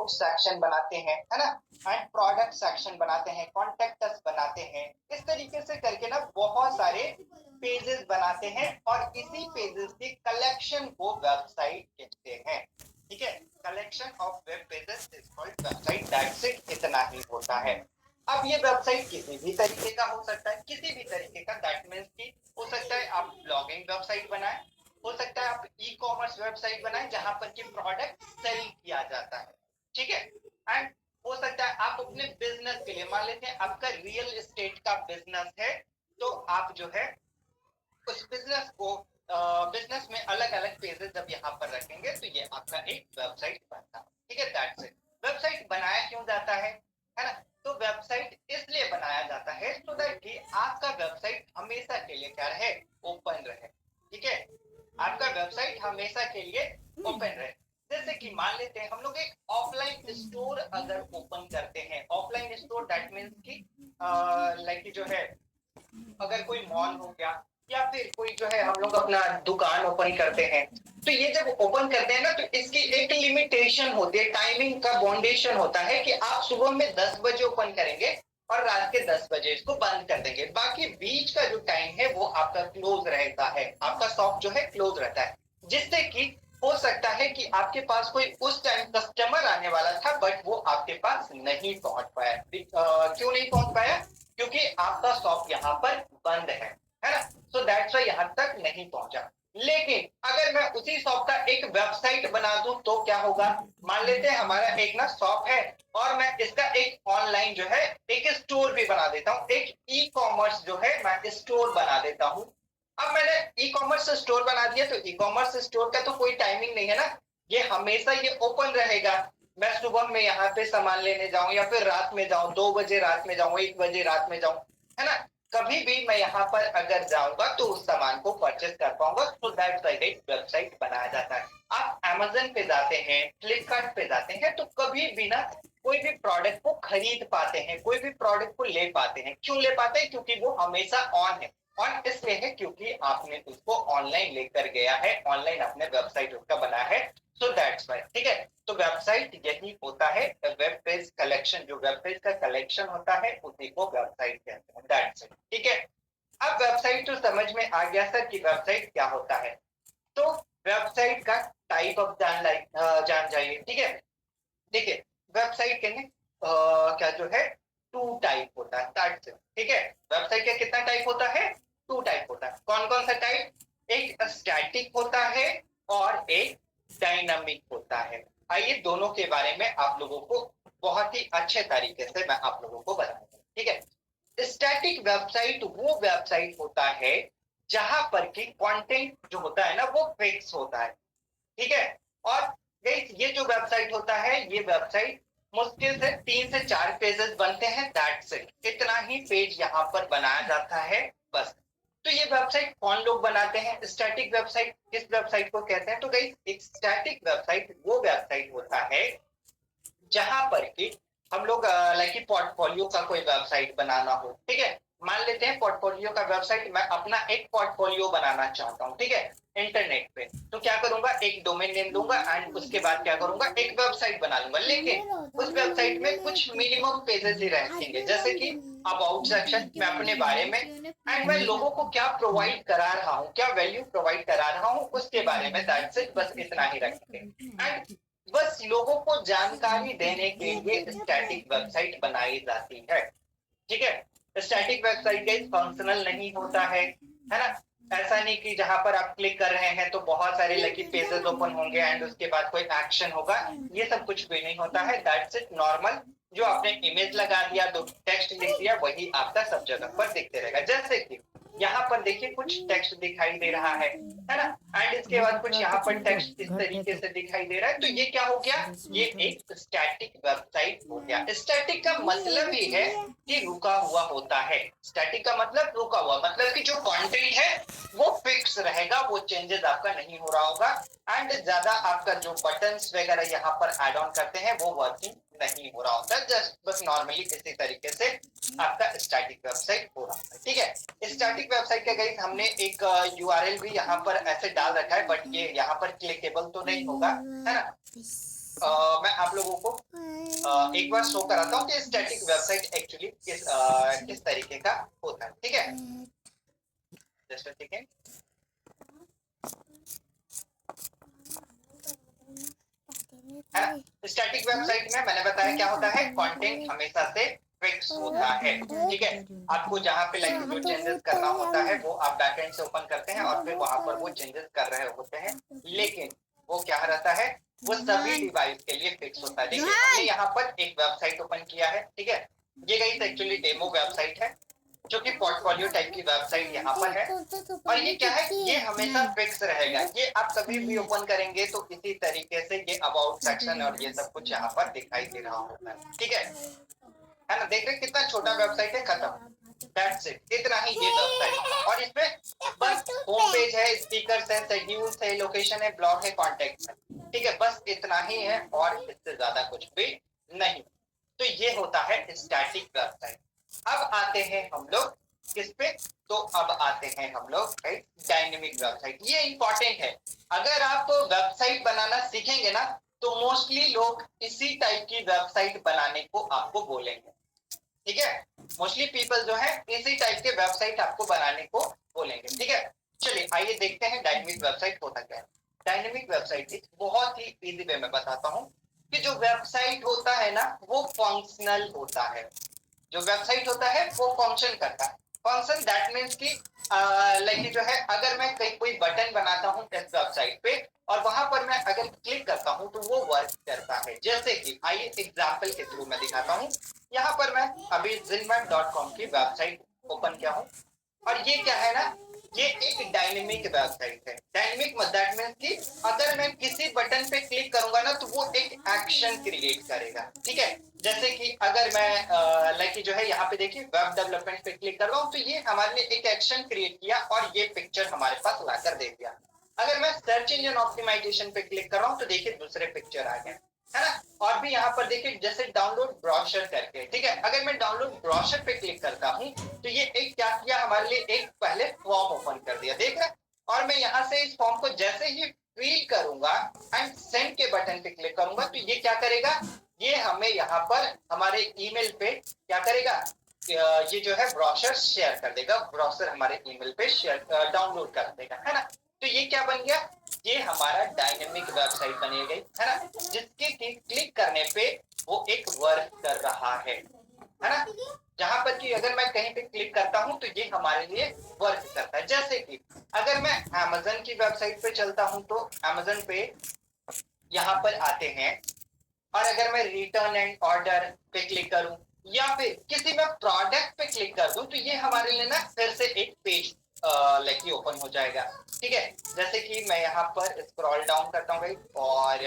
About section बनाते हैं, है ना, एंड प्रोडक्ट सेक्शन बनाते हैं, कॉन्टेक्ट अस बनाते हैं। इस तरीके से करके ना बहुत सारे पेजेस बनाते हैं और इसी पेजेस के कलेक्शन को वेबसाइट कहते हैं। ठीक है, collection of web pages is called website. That's it, इतना ही होता है। अब ये वेबसाइट किसी भी तरीके का हो सकता है, किसी भी तरीके का। दैट मीन्स कि हो सकता है आप ब्लॉगिंग वेबसाइट बनाएं, हो सकता है आप ई कॉमर्स वेबसाइट बनाएं जहां पर कि प्रोडक्ट सेल किया जाता है। ठीक है, एंड हो सकता है आप अपने बिजनेस के लिए, मान लेते हैं आपका रियल एस्टेट का बिजनेस है, तो आप जो है उस बिजनेस को बिजनेस में अलग अलग पेजेस जब यहाँ पर रखेंगे तो ये आपका एक वेबसाइट बनता है। ठीक है, दैट्स इट। वेबसाइट बनाया क्यों जाता है ना? तो वेबसाइट इसलिए बनाया जाता है सो दैट कि आपका वेबसाइट हमेशा के लिए क्या रहे, ओपन रहे। ठीक है, आपका वेबसाइट हमेशा के लिए ओपन रहे। जैसे कि मान लेते हैं हम लोग एक ऑफलाइन स्टोर अगर ओपन करते हैं, ऑफलाइन स्टोर दैट मीन्स की लाइक जो है अगर कोई मॉल हो गया या फिर कोई जो है हम लोग अपना दुकान ओपन करते हैं, तो ये जब ओपन करते हैं ना तो इसकी एक लिमिटेशन होती है, टाइमिंग का बाउंडेशन होता है कि आप सुबह में 10 बजे ओपन करेंगे और रात के 10 बजे इसको बंद कर देंगे। बाकी बीच का जो टाइम है वो आपका क्लोज रहता है, आपका शॉप जो है क्लोज रहता है, जिससे कि हो सकता है कि आपके पास कोई उस टाइम कस्टमर आने वाला था बट वो आपके पास नहीं पहुंच पाया। क्यों नहीं पहुंच पाया? क्योंकि आपका शॉप यहाँ पर बंद है ना? सो दैट्स व्हाई यहाँ तक नहीं पहुंचा। लेकिन अगर मैं उसी शॉप का एक वेबसाइट बना दूं तो क्या होगा? मान लेते हैं हमारा एक ना शॉप है और मैं इसका एक ऑनलाइन जो है एक स्टोर भी बना देता हूं, एक ई कॉमर्स जो है मैं स्टोर बना देता हूं। अब मैंने ई कॉमर्स स्टोर बना दिया तो ई कॉमर्स स्टोर का तो कोई टाइमिंग नहीं है ना, ये हमेशा ये ओपन रहेगा। मैं सुबह में यहाँ पे सामान लेने जाऊं या फिर रात में जाऊं, 2 बजे रात में जाऊं, 1 बजे रात में जाऊं, है ना, कभी भी मैं यहाँ पर अगर जाऊंगा तो उस सामान को परचेस कर पाऊंगा। तो दैट्स व्हाई एक वेबसाइट बनाया जाता है। आप अमेज़न पे जाते हैं, फ्लिपकार्ट पे जाते हैं तो कभी भी ना कोई भी प्रोडक्ट को खरीद पाते हैं, कोई भी प्रोडक्ट को ले पाते हैं। क्यों ले पाते हैं? क्योंकि वो हमेशा ऑन है। ऑन इसलिए है क्योंकि आपने उसको ऑनलाइन लेकर गया है, ऑनलाइन आपने वेबसाइट उसका बनाया है। So that's why. ठीक है, तो वेबसाइट यही होता है, वेब पेज कलेक्शन, जो वेब पेज का कलेक्शन होता है उसी को वेबसाइट कहते हैं। That's it. ठीक है, अब वेबसाइट तो समझ में आ गया सर कि वेबसाइट क्या होता है। तो वेबसाइट का टाइप ऑफ जान जाइए। ठीक है, देखिए वेबसाइट के क्या जो है टू टाइप होता है। That's it. ठीक है, वेबसाइट का कितना टाइप होता है? टू टाइप होता है। कौन कौन सा टाइप? एक स्टैटिक होता है और एक डायनामिक होता है। आइए दोनों के बारे में आप लोगों को बहुत ही अच्छे तरीके से मैं आप लोगों को बताऊंगा। ठीक है, स्टैटिक वेबसाइट वो वेबसाइट होता है जहां पर कि कंटेंट जो होता है ना वो फिक्स होता है। ठीक है, और ये जो वेबसाइट होता है ये वेबसाइट मुश्किल से 3 से 4 पेजेस बनते हैं। दैट्स इट, इतना ही पेज यहाँ पर बनाया जाता है बस। तो ये वेबसाइट कौन लोग बनाते हैं? स्टैटिक वेबसाइट किस वेबसाइट को कहते हैं? तो गाइस एक स्टैटिक वेबसाइट वो वेबसाइट होता है जहां पर कि हम लोग लाइक पोर्टफोलियो का कोई वेबसाइट बनाना हो। ठीक है, मान लेते हैं पोर्टफोलियो का वेबसाइट, मैं अपना एक पोर्टफोलियो बनाना चाहता हूँ। ठीक है, इंटरनेट पे तो क्या करूंगा, एक डोमेन नेम दूंगा एंड उसके बाद क्या करूंगा, एक वेबसाइट बना लूंगा। लेकिन उस वेबसाइट में कुछ मिनिमम पेजेस ही रहेंगे, जैसे कि अबाउट सेक्शन, मैं अपने बारे में, एंड मैं लोगों को क्या प्रोवाइड करा रहा हूँ, क्या वैल्यू प्रोवाइड करा रहा हूँ उसके बारे में। दैट्स इट, बस इतना ही रखेंगे। एंड बस लोगों को जानकारी देने के लिए स्टैटिक वेबसाइट बनाई जाती है। ठीक है, स्टैटिक वेबसाइट का फंक्शनल नहीं होता है ना? ऐसा नहीं कि जहां पर आप क्लिक कर रहे हैं तो बहुत सारे लकी पेजेस ओपन होंगे एंड उसके बाद कोई एक्शन होगा, ये सब कुछ भी नहीं होता है। दैट्स इट, नॉर्मल जो आपने इमेज लगा दिया, दो टेक्स्ट लिख दिया, वही आपका सब जगह पर दिखते रहेगा। जैसे कि यहाँ पर देखिए कुछ टेक्स्ट दिखाई दे रहा है ना, एंड इसके बाद कुछ यहाँ पर टेक्स्ट इस तरीके से दिखाई दे रहा है, तो ये क्या हो गया, ये एक स्टैटिक वेबसाइट हो गया। स्टैटिक का मतलब ही है कि रुका हुआ होता है। स्टैटिक का मतलब रुका हुआ, मतलब कि जो कंटेंट है वो फिक्स रहेगा, वो चेंजेस आपका नहीं हो रहा होगा, एंड ज्यादा आपका जो बटन्स वगैरह यहाँ पर एड ऑन करते हैं वो वर्किंग नहीं हो रहा होता, जस्ट बस नॉर्मली इसी तरीके से आपका स्टैटिक वेबसाइट हो रहा है। ठीक है, स्टैटिक वेबसाइट का गाइस हमने एक यूआरएल भी यहाँ पर ऐसे डाल रखा है, बट ये यहाँ पर क्लिकेबल तो नहीं होगा, है ना? मैं आप लोगों को एक बार शो कराता हूँ कि स्टैटिक वेबसाइट एक्चुअली किस तरीके का होता है। ठीक है, जस्ट ठीक है। स्टैटिक वेबसाइट में मैंने बताया क्या होता है, कंटेंट हमेशा से फिक्स होता है। ठीक है, आपको जहां पे लाइक जो चेंजेस करना होता है वो आप बैकएंड से ओपन करते हैं और फिर वहां पर वो चेंजेस कर रहे होते हैं, लेकिन वो क्या रहता है, वो सभी डिवाइस के लिए फिक्स होता है। देखिए हमने यहाँ पर एक वेबसाइट ओपन किया है। ठीक है, ये गाइस एक्चुअली डेमो वेबसाइट है जो कि पोर्टफोलियो टाइप की वेबसाइट यहाँ पर है। और ये क्या है, ये हमेशा फिक्स रहेगा, ये आप कभी भी ओपन करेंगे तो इसी तरीके से ये अबाउट सेक्शन और ये सब कुछ यहाँ पर दिखाई दे रहा होता है। ठीक है ना, देख रहे कितना छोटा वेबसाइट है, खत्म, दैट्स इट, इतना ही ये वेबसाइट। और इसमें बस होम पेज है, स्पीकर्स है, शेड्यूल्स है, लोकेशन है, ब्लॉग है, कॉन्टेक्ट है। ठीक है, बस इतना ही है और इससे ज्यादा कुछ भी नहीं। तो ये होता है स्टैटिक वेबसाइट। अब आते हैं हम लोग किस पे, तो अब आते हैं हम लोग डायनेमिक वेबसाइट। ये इंपॉर्टेंट है, अगर आप वेबसाइट बनाना सीखेंगे ना तो मोस्टली लोग इसी टाइप की वेबसाइट बनाने को आपको बोलेंगे। ठीक है, मोस्टली पीपल जो है इसी टाइप के वेबसाइट आपको बनाने को बोलेंगे। ठीक है, चलिए आइए देखते हैं डायनेमिक वेबसाइट होता क्या है। डायनेमिक वेबसाइट बहुत ही इजी वे में बताता हूँ कि जो वेबसाइट होता है ना वो फंक्शनल होता है। जो वेबसाइट होता है वो फंक्शन करता है। फंक्शन दैट मीन्स कि लाइक जो है, अगर मैं कहीं कोई बटन बनाता हूँ इस वेबसाइट पे और वहां पर मैं अगर क्लिक करता हूँ तो वो वर्क करता है। जैसे कि आइए एग्जाम्पल के थ्रू मैं दिखाता हूँ। यहाँ पर मैं अभी zinman.com की वेबसाइट ओपन किया हूँ और ये क्या है ना, ये एक डायनेमिक वेबसाइट है। डायनेमिक दैट मीन्स कि अगर मैं किसी बटन पे क्लिक करूंगा ना तो वो एक एक्शन क्रिएट करेगा। ठीक है, जैसे कि अगर मैं लाइक जो है यहाँ पे देखिए वेब डेवलपमेंट पे क्लिक कर रहा हूँ तो ये हमारे लिए एक एक्शन क्रिएट किया और ये पिक्चर हमारे पास लाकर दे दिया। अगर मैं सर्च इंजन ऑप्टिमाइजेशन पे क्लिक कर रहा हूँ तो देखिए दूसरे पिक्चर आ गए, है ना। और भी यहाँ पर देखिए जैसे डाउनलोड ब्रोशर करके, ठीक है, अगर मैं डाउनलोड ब्रोशर पे क्लिक करता हूँ तो ये एक क्या किया हमारे लिए, एक पहले फॉर्म ओपन कर दिया, देख रहे। और मैं यहाँ से इस फॉर्म को जैसे ही फिल करूंगा एंड सेंड के बटन पे क्लिक करूंगा तो ये क्या करेगा, ये हमें यहाँ पर हमारे ईमेल पे क्या करेगा, ये जो है ब्रोशर शेयर कर देगा, ब्रोशर हमारे ईमेल पे शेयर डाउनलोड कर देगा, है ना। तो ये क्या बन गया, ये हमारा डायनेमिक वेबसाइट बनी गई, है ना, जिसके क्लिक करने पे वो एक वर्क कर रहा है ना। जहां पर कि अगर मैं कहीं पे क्लिक करता हूं तो ये हमारे लिए वर्क करता है। जैसे कि अगर मैं अमेज़न की वेबसाइट पे चलता हूं तो अमेज़न पे यहाँ पर आते हैं और अगर मैं रिटर्न एंड ऑर्डर पे क्लिक करूं या फिर किसी में प्रोडक्ट पे क्लिक कर दूं तो ये हमारे लिए ना फिर से एक पेज लाइक ओपन हो जाएगा। ठीक है, जैसे कि मैं यहाँ पर स्क्रॉल डाउन करता हूँ और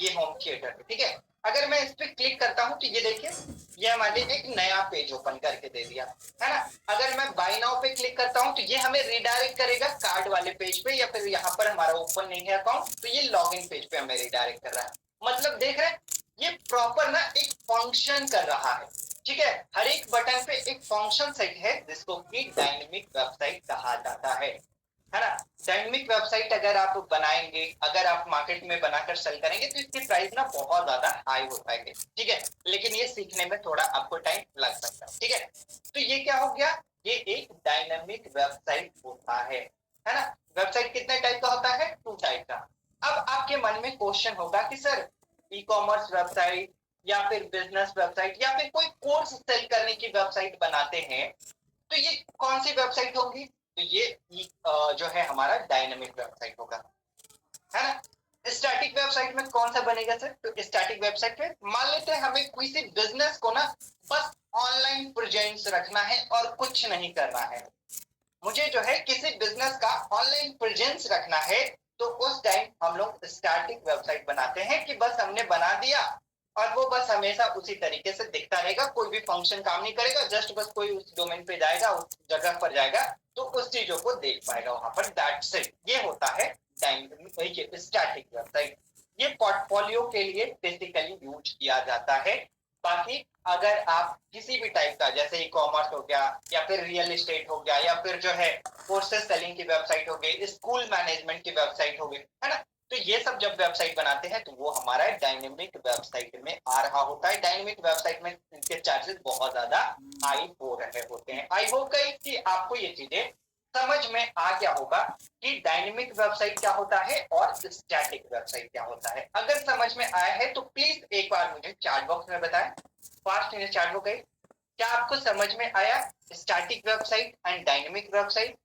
ये होम थिएटर, ठीक है, अगर मैं इस पे क्लिक करता हूँ तो ये देखिए ये हमारे लिए एक नया पेज ओपन करके दे दिया, है ना। अगर मैं बाय नाउ पे क्लिक करता हूँ तो ये हमें रिडायरेक्ट करेगा कार्ड वाले पेज पे, या फिर यहाँ पर हमारा ओपन नहीं है अकाउंट तो ये लॉगिन पेज पे हमें रिडायरेक्ट कर रहा है। मतलब देख रहे हैं ये प्रॉपर ना एक फंक्शन कर रहा है। ठीक है, हर एक बटन पे एक फंक्शन सेट है जिसको कि डायनेमिक वेबसाइट कहा जाता है ना। डायनेमिक वेबसाइट अगर आप बनाएंगे, अगर आप मार्केट में बनाकर सेल करेंगे तो इसकी प्राइस ना बहुत ज्यादा हाई हो पाएगी। ठीक है, लेकिन ये सीखने में थोड़ा आपको टाइम लग सकता है। ठीक है, तो ये क्या हो गया, ये एक डायनेमिक वेबसाइट होता है ना। वेबसाइट कितने टाइप का होता है, 2 टाइप का। अब आपके मन में क्वेश्चन होगा कि सर ई कॉमर्स वेबसाइट या फिर बिजनेस वेबसाइट या फिर कोई कोर्स सेल करने की वेबसाइट बनाते हैं तो ये कौन सी वेबसाइट होगी, तो ये जो है हमारा डायनेमिक वेबसाइट होगा, है ना। स्टैटिक वेबसाइट में कौन सा बनेगा सर, तो स्टैटिक वेबसाइट में मान लेते हैं हमें किसी बिजनेस को ना बस ऑनलाइन प्रेजेंस रखना है और कुछ नहीं करना है, मुझे जो है किसी बिजनेस का ऑनलाइन प्रेजेंस रखना है तो उस टाइम हम लोग स्टैटिक वेबसाइट बनाते हैं कि बस हमने बना दिया और वो बस हमेशा उसी तरीके से दिखता रहेगा, कोई भी फंक्शन काम नहीं करेगा, जस्ट बस कोई उस डोमेन पे जाएगा, उस जगह पर जाएगा तो उस चीजों को देख पाएगा वहां पर, दैट्स इट। ये होता है डायनेमिक स्टैटिक वेबसाइट। ये पोर्टफोलियो के लिए बेसिकली यूज किया जाता है। बाकी अगर आप किसी भी टाइप का जैसे ई कॉमर्स हो गया या फिर रियल एस्टेट हो गया या फिर जो है कोर्सेज सेलिंग की वेबसाइट हो गई, स्कूल मैनेजमेंट की वेबसाइट हो गई, है ना, तो ये सब जब वेबसाइट बनाते हैं तो वो हमारा डायनेमिक वेबसाइट में आ रहा होता है। डायनेमिक वेबसाइट में इनके चार्जेस बहुत ज्यादा हाई हो रहे होते हैं। आई होप कि आपको ये चीजें समझ में आ गया होगा कि डायनेमिक वेबसाइट क्या होता है और स्टैटिक वेबसाइट क्या होता है। अगर समझ में आया है तो प्लीज एक बार मुझे चैट बॉक्स में बताएं। फास्ट इन चैट बॉक्स, क्या आपको समझ में आया static website and dynamic website?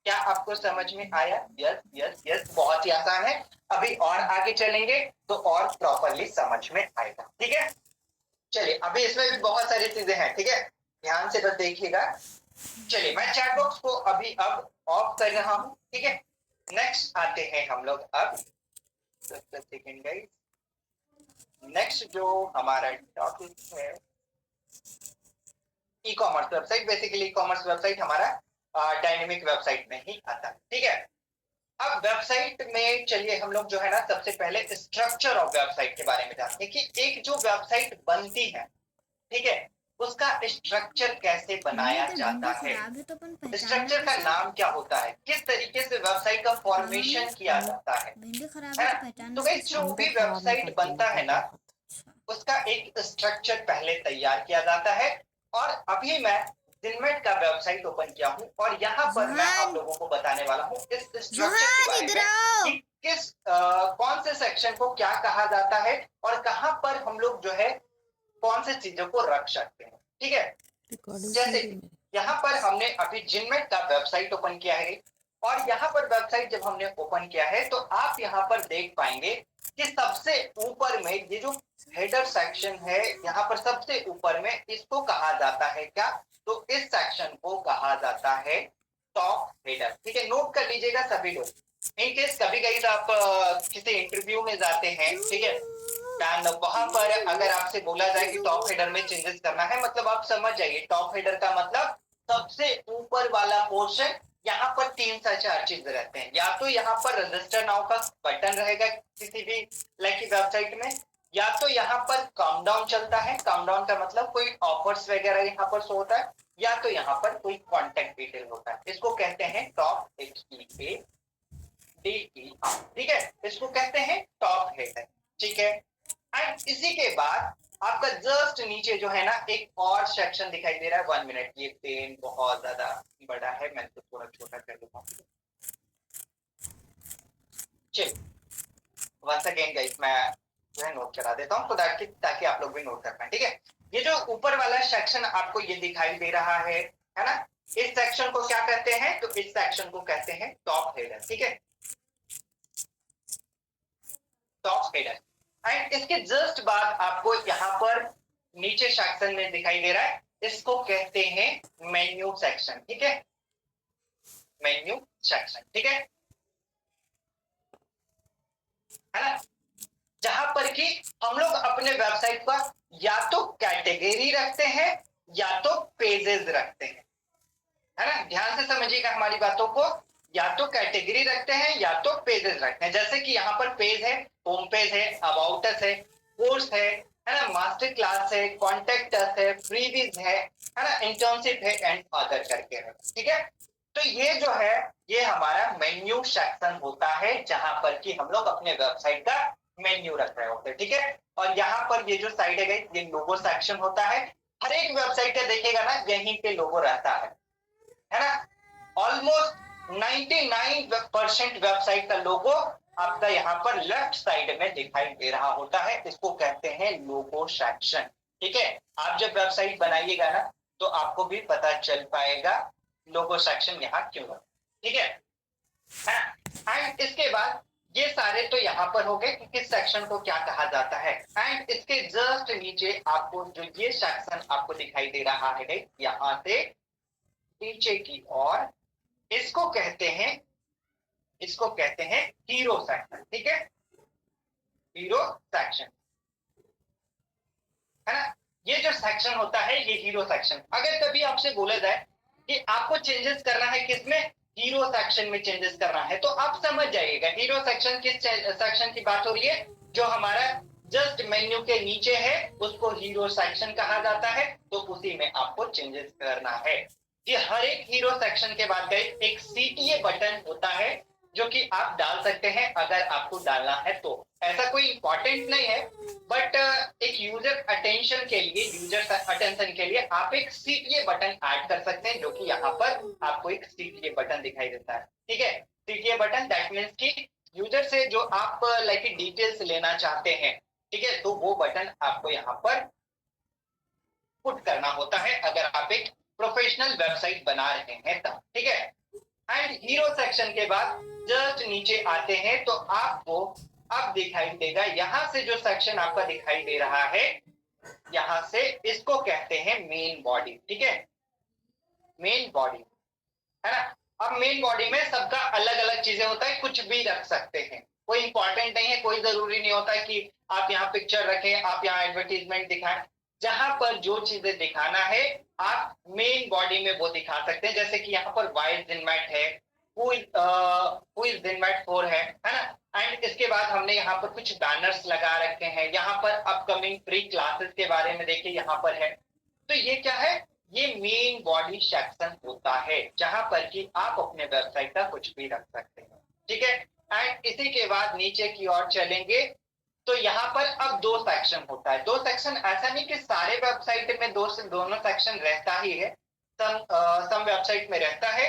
क्या आपको समझ में आया? यस यस यस, बहुत ही आसान है। अभी और आगे चलेंगे तो और प्रॉपरली समझ में आएगा। ठीक है, चलिए अभी इसमें भी बहुत सारी चीजें हैं। ठीक है, ध्यान से बस देखिएगा। चलिए मैं चैट बॉक्स को अभी अब ऑफ कर रहा हूं। ठीक है, नेक्स्ट आते हैं हम लोग अब। सेकेंड गाइस, नेक्स्ट जो हमारा टॉपिक है e commerce website. Basically e commerce website हमारा डायनेमिक वेबसाइट में ही आता है। ठीक है, अब वेबसाइट में चलिए हम लोग जो है ना सबसे पहले स्ट्रक्चर ऑफ वेबसाइट के बारे में जानते हैं कि एक जो वेबसाइट बनती है, ठीक है, उसका स्ट्रक्चर कैसे बनाया जाता है। स्ट्रक्चर का नाम क्या होता है, किस तरीके से वेबसाइट का फॉर्मेशन किया जाता है ना। तो भाई जो भी वेबसाइट बनता है ना उसका एक स्ट्रक्चर पहले तैयार किया जाता है। और अभी मैं जिनमेट का वेबसाइट ओपन किया हूं और यहाँ पर मैं आप लोगों को बताने वाला हूँ इस स्ट्रक्चर के बारे में कि किस कौन से सेक्शन को क्या कहा जाता है और कहां पर हम लोग जो है कौन से चीजों को रख सकते हैं। ठीक है, जैसे यहाँ पर हमने अभी जिनमेट का वेबसाइट ओपन किया है और यहाँ पर वेबसाइट जब हमने ओपन किया है तो आप यहाँ पर देख पाएंगे कि सबसे ऊपर में ये जो हेडर सेक्शन है, यहाँ पर सबसे ऊपर में इसको कहा जाता है क्या, तो इस सेक्शन को कहा जाता है टॉप हेडर। ठीक है, नोट कर लीजिएगा सभी लोग। इन केस कभी कभी आप किसी इंटरव्यू में जाते हैं, ठीक है, वहां पर अगर आपसे बोला जाए कि टॉप हेडर में चेंजेस करना है, मतलब आप समझ जाइए टॉप हेडर का मतलब सबसे ऊपर वाला पोर्शन। यहाँ पर 3 से 4 चीज रहते हैं, या तो यहाँ पर रजिस्टर नाउ का बटन रहेगा किसी भी लाइक वेबसाइट में, या तो यहाँ पर काउंटडाउन चलता है। काउंटडाउन का मतलब कोई ऑफर्स वगैरह यहाँ पर शो होता है, या तो यहाँ पर कोई कॉन्टेक्ट डिटेल होता है। इसको कहते हैं टॉप HEADER। ठीक है, इसको कहते हैं टॉप हेडर। ठीक है, एंड इसी के बाद आपका जस्ट नीचे जो है ना एक और सेक्शन दिखाई दे रहा है। 1 मिनट, ये पेन बहुत ज्यादा बड़ा है, मैं तो थोड़ा छोटा कर देता हूँ। चलिए वंस अगेन गाइस मैं जो है नोट करा देता हूँ तो ताकि आप लोग भी नोट कर पाए। ठीक है, ये जो ऊपर वाला सेक्शन आपको ये दिखाई दे रहा है ना, इस सेक्शन को क्या कहते हैं, तो इस सेक्शन को कहते हैं टॉप हेडर। ठीक है, टॉप हेडर। एंड इसके जस्ट बाद आपको यहाँ पर नीचे सेक्शन में दिखाई दे रहा है, इसको कहते हैं मेन्यू सेक्शन। ठीक है, मेन्यू सेक्शन। ठीक है ना, जहां पर कि हम लोग अपने वेबसाइट पर या तो कैटेगरी रखते हैं या तो पेजेस रखते हैं, है ना। ध्यान से समझिएगा हमारी बातों को, या तो कैटेगरी रखते हैं या तो पेजेस रखते हैं। जैसे कि यहाँ पर पेज है, होम पेज है, अबाउट अस है, कोर्स है ना, मास्टर क्लास है, कॉन्टेक्ट अस है, फ्रीबीज है ना, इंटर्नशिप है एंड अदर करके है। ठीक है, तो ये जो है ये हमारा मेन्यू सेक्शन होता है जहां पर कि हम लोग अपने वेबसाइट का मेन्यू रख रहे होते हैं। ठीक है, और यहाँ पर ये जो साइड है ये लोगो सेक्शन होता है। हर एक वेबसाइट का देखिएगा ना यहीं पे लोगो रहता है ना। ऑलमोस्ट 99% वेबसाइट का लोगो आपका यहाँ पर लेफ्ट साइड में दिखाई दे रहा होता है, इसको कहते हैं लोगो सेक्शन। ठीक है, आप जब वेबसाइट बनाइएगा ना तो आपको भी पता चल पाएगा लोगो सेक्शन यहाँ क्यों है। ठीक है, एंड इसके बाद ये सारे तो यहाँ पर हो गए कि किस सेक्शन को क्या कहा जाता है। एंड इसके जस्ट नीचे आपको जो ये सेक्शन आपको दिखाई दे रहा है यहाँ से नीचे की ओर, इसको कहते हैं हीरो सेक्शन। ठीक है, हीरो सेक्शन है ना। ये जो सेक्शन होता है ये हीरो सेक्शन। अगर कभी आपसे बोला जाए कि आपको चेंजेस करना है किसमें, हीरो सेक्शन में चेंजेस करना है, तो आप समझ जाइएगा हीरो सेक्शन किस सेक्शन की बात हो रही है। जो हमारा जस्ट मेन्यू के नीचे है उसको हीरो सेक्शन कहा जाता है, तो उसी में आपको चेंजेस करना है। कि हर एक हीरो सेक्शन के बाद गए एक CTA बटन होता है जो कि आप डाल सकते हैं अगर आपको डालना है तो। ऐसा कोई इंपॉर्टेंट नहीं है, बट एक यूजर अटेंशन के लिए, यूजर अटेंशन के लिए आप एक सीटीए बटन ऐड कर सकते हैं, जो कि यहाँ पर आपको एक सीटीए बटन दिखाई देता है। ठीक है, सीटीए बटन दैट मीन्स कि यूजर से जो आप लाइक डिटेल्स लेना चाहते हैं, ठीक है, तो वो बटन आपको यहाँ पर पुट करना होता है अगर आप एक प्रोफेशनल वेबसाइट बना रहे हैं तब। ठीक है, एंड हीरो सेक्शन के बाद जस्ट नीचे आते हैं तो आपको अब दिखाई देगा, यहां से जो सेक्शन आपका दिखाई दे रहा है, यहां से इसको कहते हैं मेन बॉडी। ठीक है, मेन बॉडी है ना। अब मेन बॉडी में सबका अलग अलग चीजें होता है, कुछ भी रख सकते हैं, कोई इंपॉर्टेंट नहीं है, कोई जरूरी नहीं होता है कि आप यहाँ पिक्चर रखें, आप यहाँ एडवर्टीजमेंट दिखाएं। जहां पर जो चीजें दिखाना है आप मेन बॉडी में वो दिखा सकते हैं। जैसे कि यहाँ पर वाई जिनमैट है, हु इज जिनमैट 4 है ना। एंड इसके बाद हमने यहाँ पर कुछ बैनर्स लगा रखे हैं, यहाँ पर अपकमिंग फ्री क्लासेस के बारे में देखिए यहाँ पर है। तो ये क्या है, ये मेन बॉडी सेक्शन होता है जहां पर कि आप अपने वेबसाइट का कुछ भी रख सकते हैं। ठीक है, एंड इसी के बाद नीचे की ओर चलेंगे तो यहाँ पर अब दो सेक्शन होता है। दो सेक्शन ऐसा नहीं कि सारे वेबसाइट में दोनों सेक्शन रहता ही है, सम वेबसाइट में रहता है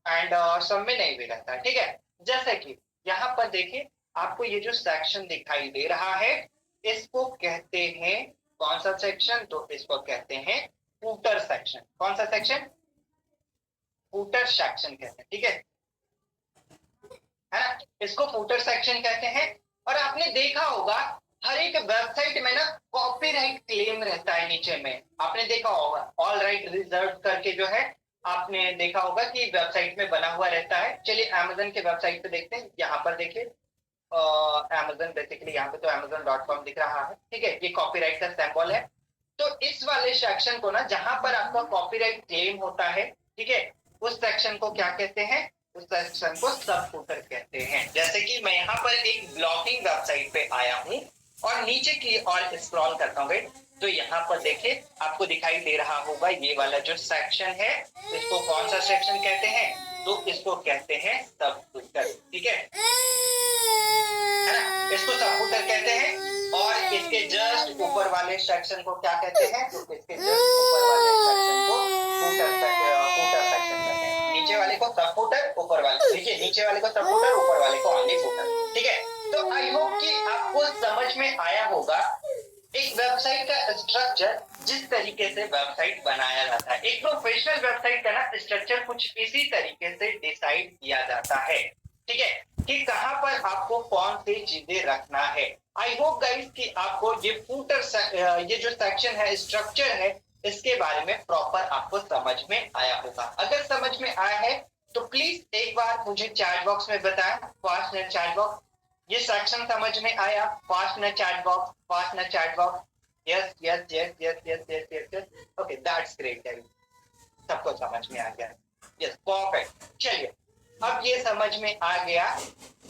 एंड सम में नहीं भी रहता है। ठीक है, जैसे कि यहाँ पर देखिए आपको ये जो सेक्शन दिखाई दे रहा है, इसको कहते हैं कौन सा सेक्शन, तो इसको कहते हैं फूटर सेक्शन। कौन सा सेक्शन, फूटर सेक्शन कहते हैं। ठीक है ना, इसको फूटर सेक्शन कहते हैं। और आपने देखा होगा हर एक वेबसाइट में ना कॉपीराइट क्लेम रहता है नीचे में, आपने देखा होगा ऑल राइट रिजर्व करके जो है, आपने देखा होगा कि वेबसाइट में बना हुआ रहता है। चलिए अमेजन के वेबसाइट पे देखते हैं, यहाँ पर देखिए अमेजन, बेसिकली यहाँ पे तो amazon.com दिख रहा है। ठीक है, ये कॉपीराइट का सिंबल है। तो इस वाले सेक्शन को ना जहां पर आपका कॉपीराइट क्लेम होता है, ठीक है, उस सेक्शन को क्या कहते हैं, उस सेक्शन को सब फूटर कहते हैं। जैसे कि मैं यहाँ पर एक ब्लॉगिंग वेबसाइट पे आया हूँ और नीचे की ओर स्क्रॉल करता हूँ, तो यहाँ पर देखिए आपको दिखाई दे रहा होगा ये वाला जो सेक्शन है, इसको कौन सा सेक्शन कहते हैं, तो इसको कहते हैं सब फूटर। ठीक है ना, इसको सब फूटर कहते हैं। और इसके जस्ट ऊपर वाले सेक्शन को क्या कहते हैं, तो इसके जस्ट ऊपर वाले सेक्शन को फूटर सेक्शन कहते हैं। नीचे वाले को सब फूटर, ऊपर वाले, देखिए नीचे वाले को सब फूटर, ऊपर वाले को ओनली फूटर। ठीक है, तो आई होप कि आपको समझ में आया होगा एक वेबसाइट का स्ट्रक्चर, जिस तरीके से वेबसाइट बनाया जाता है। एक प्रोफेशनल वेबसाइट का ना स्ट्रक्चर कुछ इसी तरीके से डिसाइड किया जाता है। ठीक है, कि कहां पर आपको कौन सी चीजें रखना है। आई होप गाइस कि आपको ये फूटर, ये जो सेक्शन है, स्ट्रक्चर है, इसके बारे में प्रॉपर आपको समझ में आया होगा। अगर समझ में आया है तो प्लीज एक बार मुझे चैट बॉक्स में बताएं, फास्ट न चैट बॉक्स, ये सेक्शन समझ में आया, फास्ट न चैट बॉक्स, फास्ट न chat box. Yes yes yes yes yes yes yes yes, okay that's great guys, सबको समझ में आ गया। यस परफेक्ट, चलिए अब ये समझ में आ गया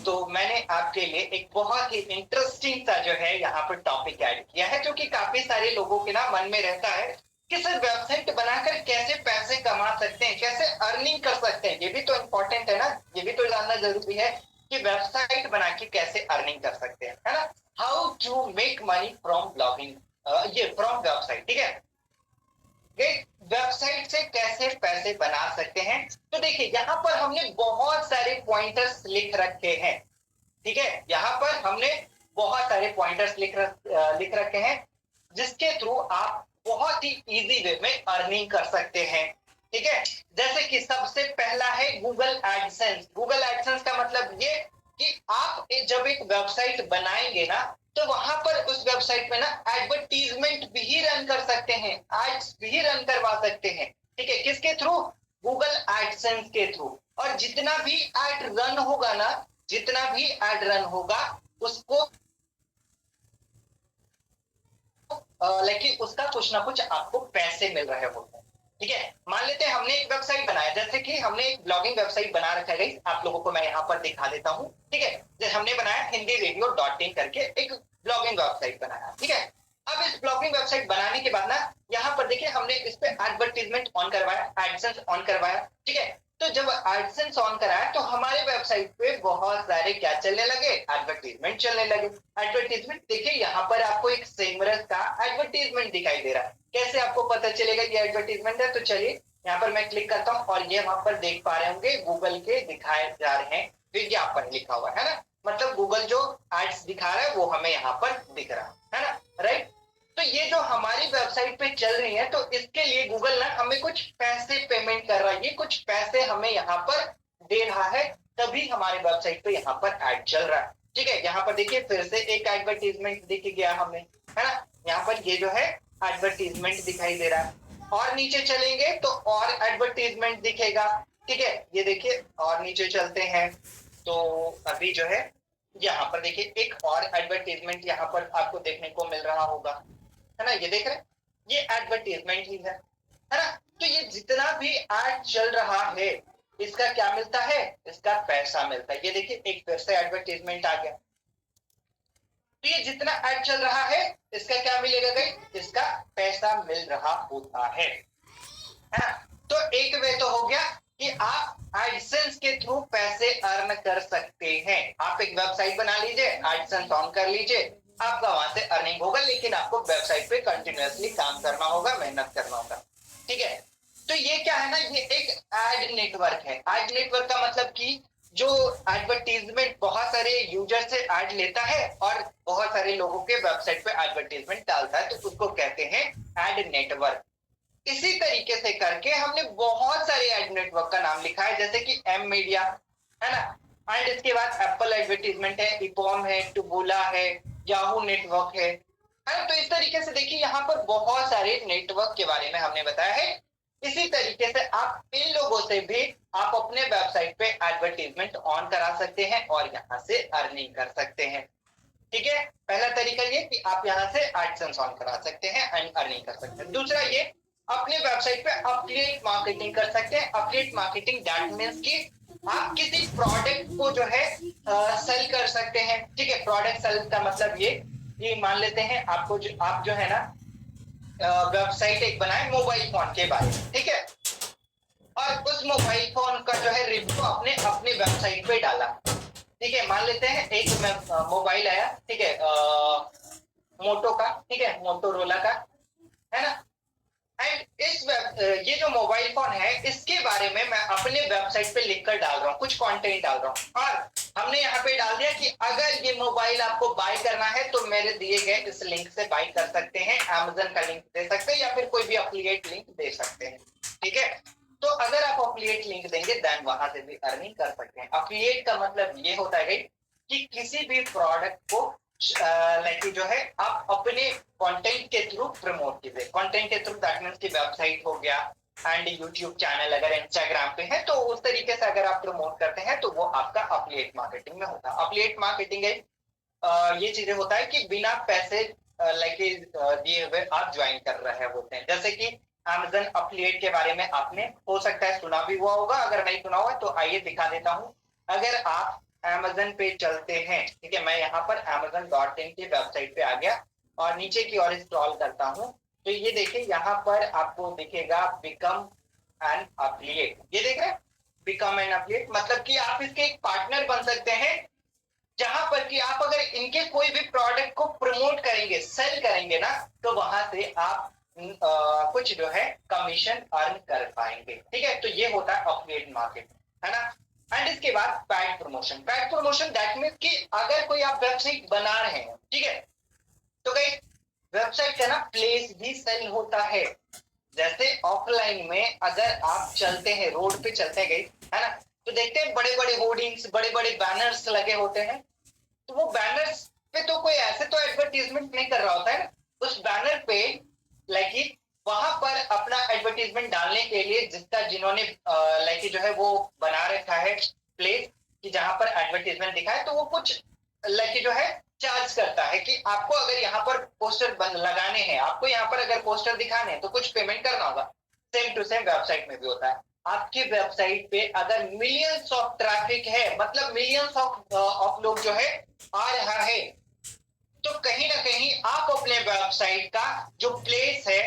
तो मैंने आपके लिए एक बहुत ही इंटरेस्टिंग सा जो है यहाँ पर टॉपिक ऐड किया है, जो कि काफी सारे लोगों के ना मन में रहता है कि सर वेबसाइट बनाकर कैसे पैसे कमा सकते हैं, कैसे अर्निंग कर सकते हैं। ये भी तो इम्पोर्टेंट है ना, ये भी तो जानना जरूरी है कि वेबसाइट बना के कैसे अर्निंग कर सकते हैं, है ना। How to make money from blogging, ये फ्रॉम वेबसाइट। ठीक है, वेबसाइट से कैसे पैसे बना सकते हैं। तो देखिए यहाँ पर हमने बहुत सारे पॉइंटर्स लिख रखे हैं। ठीक है, यहाँ पर हमने बहुत सारे पॉइंटर्स लिख रखे हैं, जिसके थ्रू आप बहुत ही इजी वे में अर्निंग कर सकते हैं। ठीक है, जैसे कि सबसे पहला है गूगल एडसेंस। गूगल एडसेंस का मतलब ये कि आप जब एक वेबसाइट बनाएंगे ना, तो वहां पर उस वेबसाइट पे ना एडवर्टीजमेंट भी रन कर सकते हैं, एड्स भी रन करवा सकते हैं। ठीक है, किसके थ्रू, गूगल एडसेंस के थ्रू। और जितना भी एड रन होगा ना, जितना भी एड रन होगा उसको लेकिन उसका कुछ ना कुछ आपको पैसे मिल रहे होते हैं। ठीक है, मान लेते हैं हमने एक वेबसाइट बनाया, जैसे कि हमने एक ब्लॉगिंग वेबसाइट बना रखा है, आप लोगों को मैं यहाँ पर दिखा देता हूँ। ठीक है, जैसे हमने बनाया hindivideo.in करके एक ब्लॉगिंग वेबसाइट बनाया। ठीक है, अब इस ब्लॉगिंग वेबसाइट बनाने के बाद ना यहाँ पर देखिए हमने इस पे एडवर्टीजमेंट ऑन करवाया, एडसेंस ऑन करवाया। ठीक है, तो जब एडसेंस ऑन कराया तो हमारे वेबसाइट पे बहुत सारे क्या चलने लगे, एडवर्टीजमेंट चलने लगे। एडवर्टीजमेंट देखिए यहाँ पर आपको एक सेमरस का एडवर्टीजमेंट दिखाई दे रहा है। कैसे आपको पता चलेगा ये एडवर्टीजमेंट है? तो चलिए यहाँ पर मैं क्लिक करता हूँ और ये वहां पर देख पा रहे होंगे गूगल के दिखाए जा रहे हैं विज्ञापन लिखा हुआ है ना, मतलब गूगल जो एड्स दिखा रहा है वो हमें यहाँ पर दिख रहा है ना, राइट। तो ये जो हमारी वेबसाइट पे चल रही है तो इसके लिए गूगल ना हमें कुछ पैसे पेमेंट कर रहा है, ये कुछ पैसे हमें यहाँ पर दे रहा है, तभी हमारे वेबसाइट पे यहाँ पर ऐड चल रहा है। ठीक है, यहाँ पर देखिए फिर से एक एडवर्टीजमेंट दिख गया हमें, है ना। यहाँ पर ये जो है एडवर्टीजमेंट दिखाई दे रहा है और नीचे चलेंगे तो और एडवर्टीजमेंट दिखेगा। ठीक है, ये देखिए और नीचे चलते हैं तो अभी जो है यहाँ पर देखिए एक और एडवर्टीजमेंट यहाँ पर आपको देखने को मिल रहा होगा, है ना। ये देख रहे हैं, ये एडवर्टीजमेंट ही है ना। तो ये जितना भी एड चल रहा है इसका क्या मिलता है, इसका पैसा मिलता है। ये देखिए एक फिर से एडवर्टीजमेंट आ गया, तो ये जितना एड चल रहा है इसका क्या मिलेगा गाइस, इसका पैसा मिल रहा होता है ना। तो एक वे तो हो गया कि आप एडसेंस के थ्रू पैसे अर्न कर सकते हैं। आप एक वेबसाइट बना लीजिए, एडसेंस ऑन कर लीजिए, आपका वहां से अर्निंग होगा, लेकिन आपको वेबसाइट पे कंटिन्यूअसली काम करना होगा, मेहनत करना होगा। ठीक है, तो ये क्या है ना, ये एक एड नेटवर्क है। एड नेटवर्क का मतलब कि जो एडवर्टीजमेंट बहुत सारे यूजर से ऐड लेता है और बहुत सारे लोगों के वेबसाइट पे एडवर्टीजमेंट डालता है, तो उसको कहते हैं एड नेटवर्क। इसी तरीके से करके हमने बहुत सारे एड नेटवर्क का नाम लिखा है, जैसे कि एम मीडिया है ना, एंड इसके बाद एप्पल एडवर्टीजमेंट है, इपॉम है, टुबुला है, याहू नेटवर्क है ना। तो इस तरीके से देखिए यहाँ पर बहुत सारे नेटवर्क के बारे में हमने बताया है। इसी तरीके से आप इन लोगों से भी आप अपने वेबसाइट पे एडवर्टीजमेंट ऑन करा सकते हैं और यहाँ से अर्निंग कर सकते हैं। ठीक है, पहला तरीका ये कि आप यहाँ से एडसेंस ऑन करा सकते हैं एंड अर्निंग कर सकते हैं। दूसरा ये अपने वेबसाइट पे अफिलिएट मार्केटिंग कर सकते हैं। अफिलिएट मार्केटिंग दैट मींस कि आप किसी प्रोडक्ट को जो है सेल कर सकते हैं। ठीक है, प्रोडक्ट सेल का मतलब ये मान लेते हैं आपको जो आप जो है ना वेबसाइट एक बनाए मोबाइल फोन के बारे में, ठीक है, और उस मोबाइल फोन का जो है रिव्यू अपने अपने वेबसाइट पे डाला। ठीक है, मान लेते हैं एक मोबाइल आया, ठीक है, मोटो का, ठीक है, मोटोरोला का, है ना। एंड ये जो मोबाइल फोन है इसके बारे में मैं अपने वेबसाइट पे लिखकर डाल रहा हूँ, कुछ कंटेंट डाल रहा हूँ, और हमने यहाँ पे डाल दिया कि अगर ये मोबाइल आपको बाय करना है तो मेरे दिए गए इस लिंक से बाय कर सकते हैं, अमेज़न का लिंक दे सकते हैं या फिर कोई भी एफिलिएट लिंक दे सकते हैं। ठीक है, तो अगर आप एफिलिएट लिंक देंगे देन वहां से भी अर्निंग कर सकते हैं। एफिलिएट का मतलब ये होता है कि किसी भी प्रोडक्ट को लाइक जो है आप अपने कंटेंट के थ्रू प्रमोट कीजिए। कंटेंट के थ्रू दैट मींस की वेबसाइट हो गया एंड यूट्यूब चैनल, अगर इंस्टाग्राम पे है तो उस तरीके से अगर आप प्रमोट करते हैं तो वो आपका एफिलिएट मार्केटिंग में होता है। एफिलिएट मार्केटिंग है ये चीजें होता है कि बिना पैसे लाइक दिए हुए आप ज्वाइन कर रहे होते हैं। जैसे कि अमेज़न एफिलिएट के बारे में आपने हो सकता है सुना भी हुआ होगा, अगर नहीं सुना हुआ तो आइए दिखा देता हूँ। अगर आप अमेज़न पे चलते हैं, ठीक है, मैं यहाँ पर amazon.in की वेबसाइट पे आ गया और नीचे की ओर स्क्रॉल करता हूँ तो ये देखिए यहाँ पर आपको दिखेगा बिकम एन एफिलिएट। ये देख रहे हैं, बिकम एन एफिलिएट मतलब कि आप इसके एक पार्टनर बन सकते हैं, जहां पर कि आप अगर इनके कोई भी प्रोडक्ट को प्रमोट करेंगे, सेल करेंगे ना, तो वहां से आप कुछ जो है कमीशन अर्न कर पाएंगे। ठीक है, तो ये होता है एफिलिएट मार्केट, है ना। एंड इसके बाद pad promotion. Pad promotion that means कि अगर कोई आप वेबसाइट बना रहे हैं, ठीक है, तो कहीं वेबसाइट का ना प्लेस भी सेल होता है। जैसे ऑफलाइन में अगर आप चलते हैं, रोड पे चलते गए, है ना, तो देखते हैं बड़े बड़े होर्डिंग्स, बड़े बड़े बैनर्स लगे होते हैं, तो वो बैनर्स पे तो कोई ऐसे तो एडवर्टीजमेंट नहीं कर रहा होता है ना, उस बैनर पे लाइक वहां पर अपना एडवर्टीजमेंट डालने के लिए जिन्होंने लाइक जो है वो बना रखा है प्लेस कि जहां पर एडवर्टीजमेंट दिखा है, तो वो कुछ लाइक जो है चार्ज करता है कि आपको अगर यहाँ पर पोस्टर लगाने हैं, आपको यहाँ पर अगर पोस्टर दिखाने हैं तो कुछ पेमेंट करना होगा। सेम टू सेम वेबसाइट में भी होता है। आपकी वेबसाइट पे अगर मिलियंस ऑफ ट्रैफिक है, मतलब मिलियंस ऑफ लोग जो है आ रहा है, तो कहीं ना कहीं आप अपने वेबसाइट का जो प्लेस है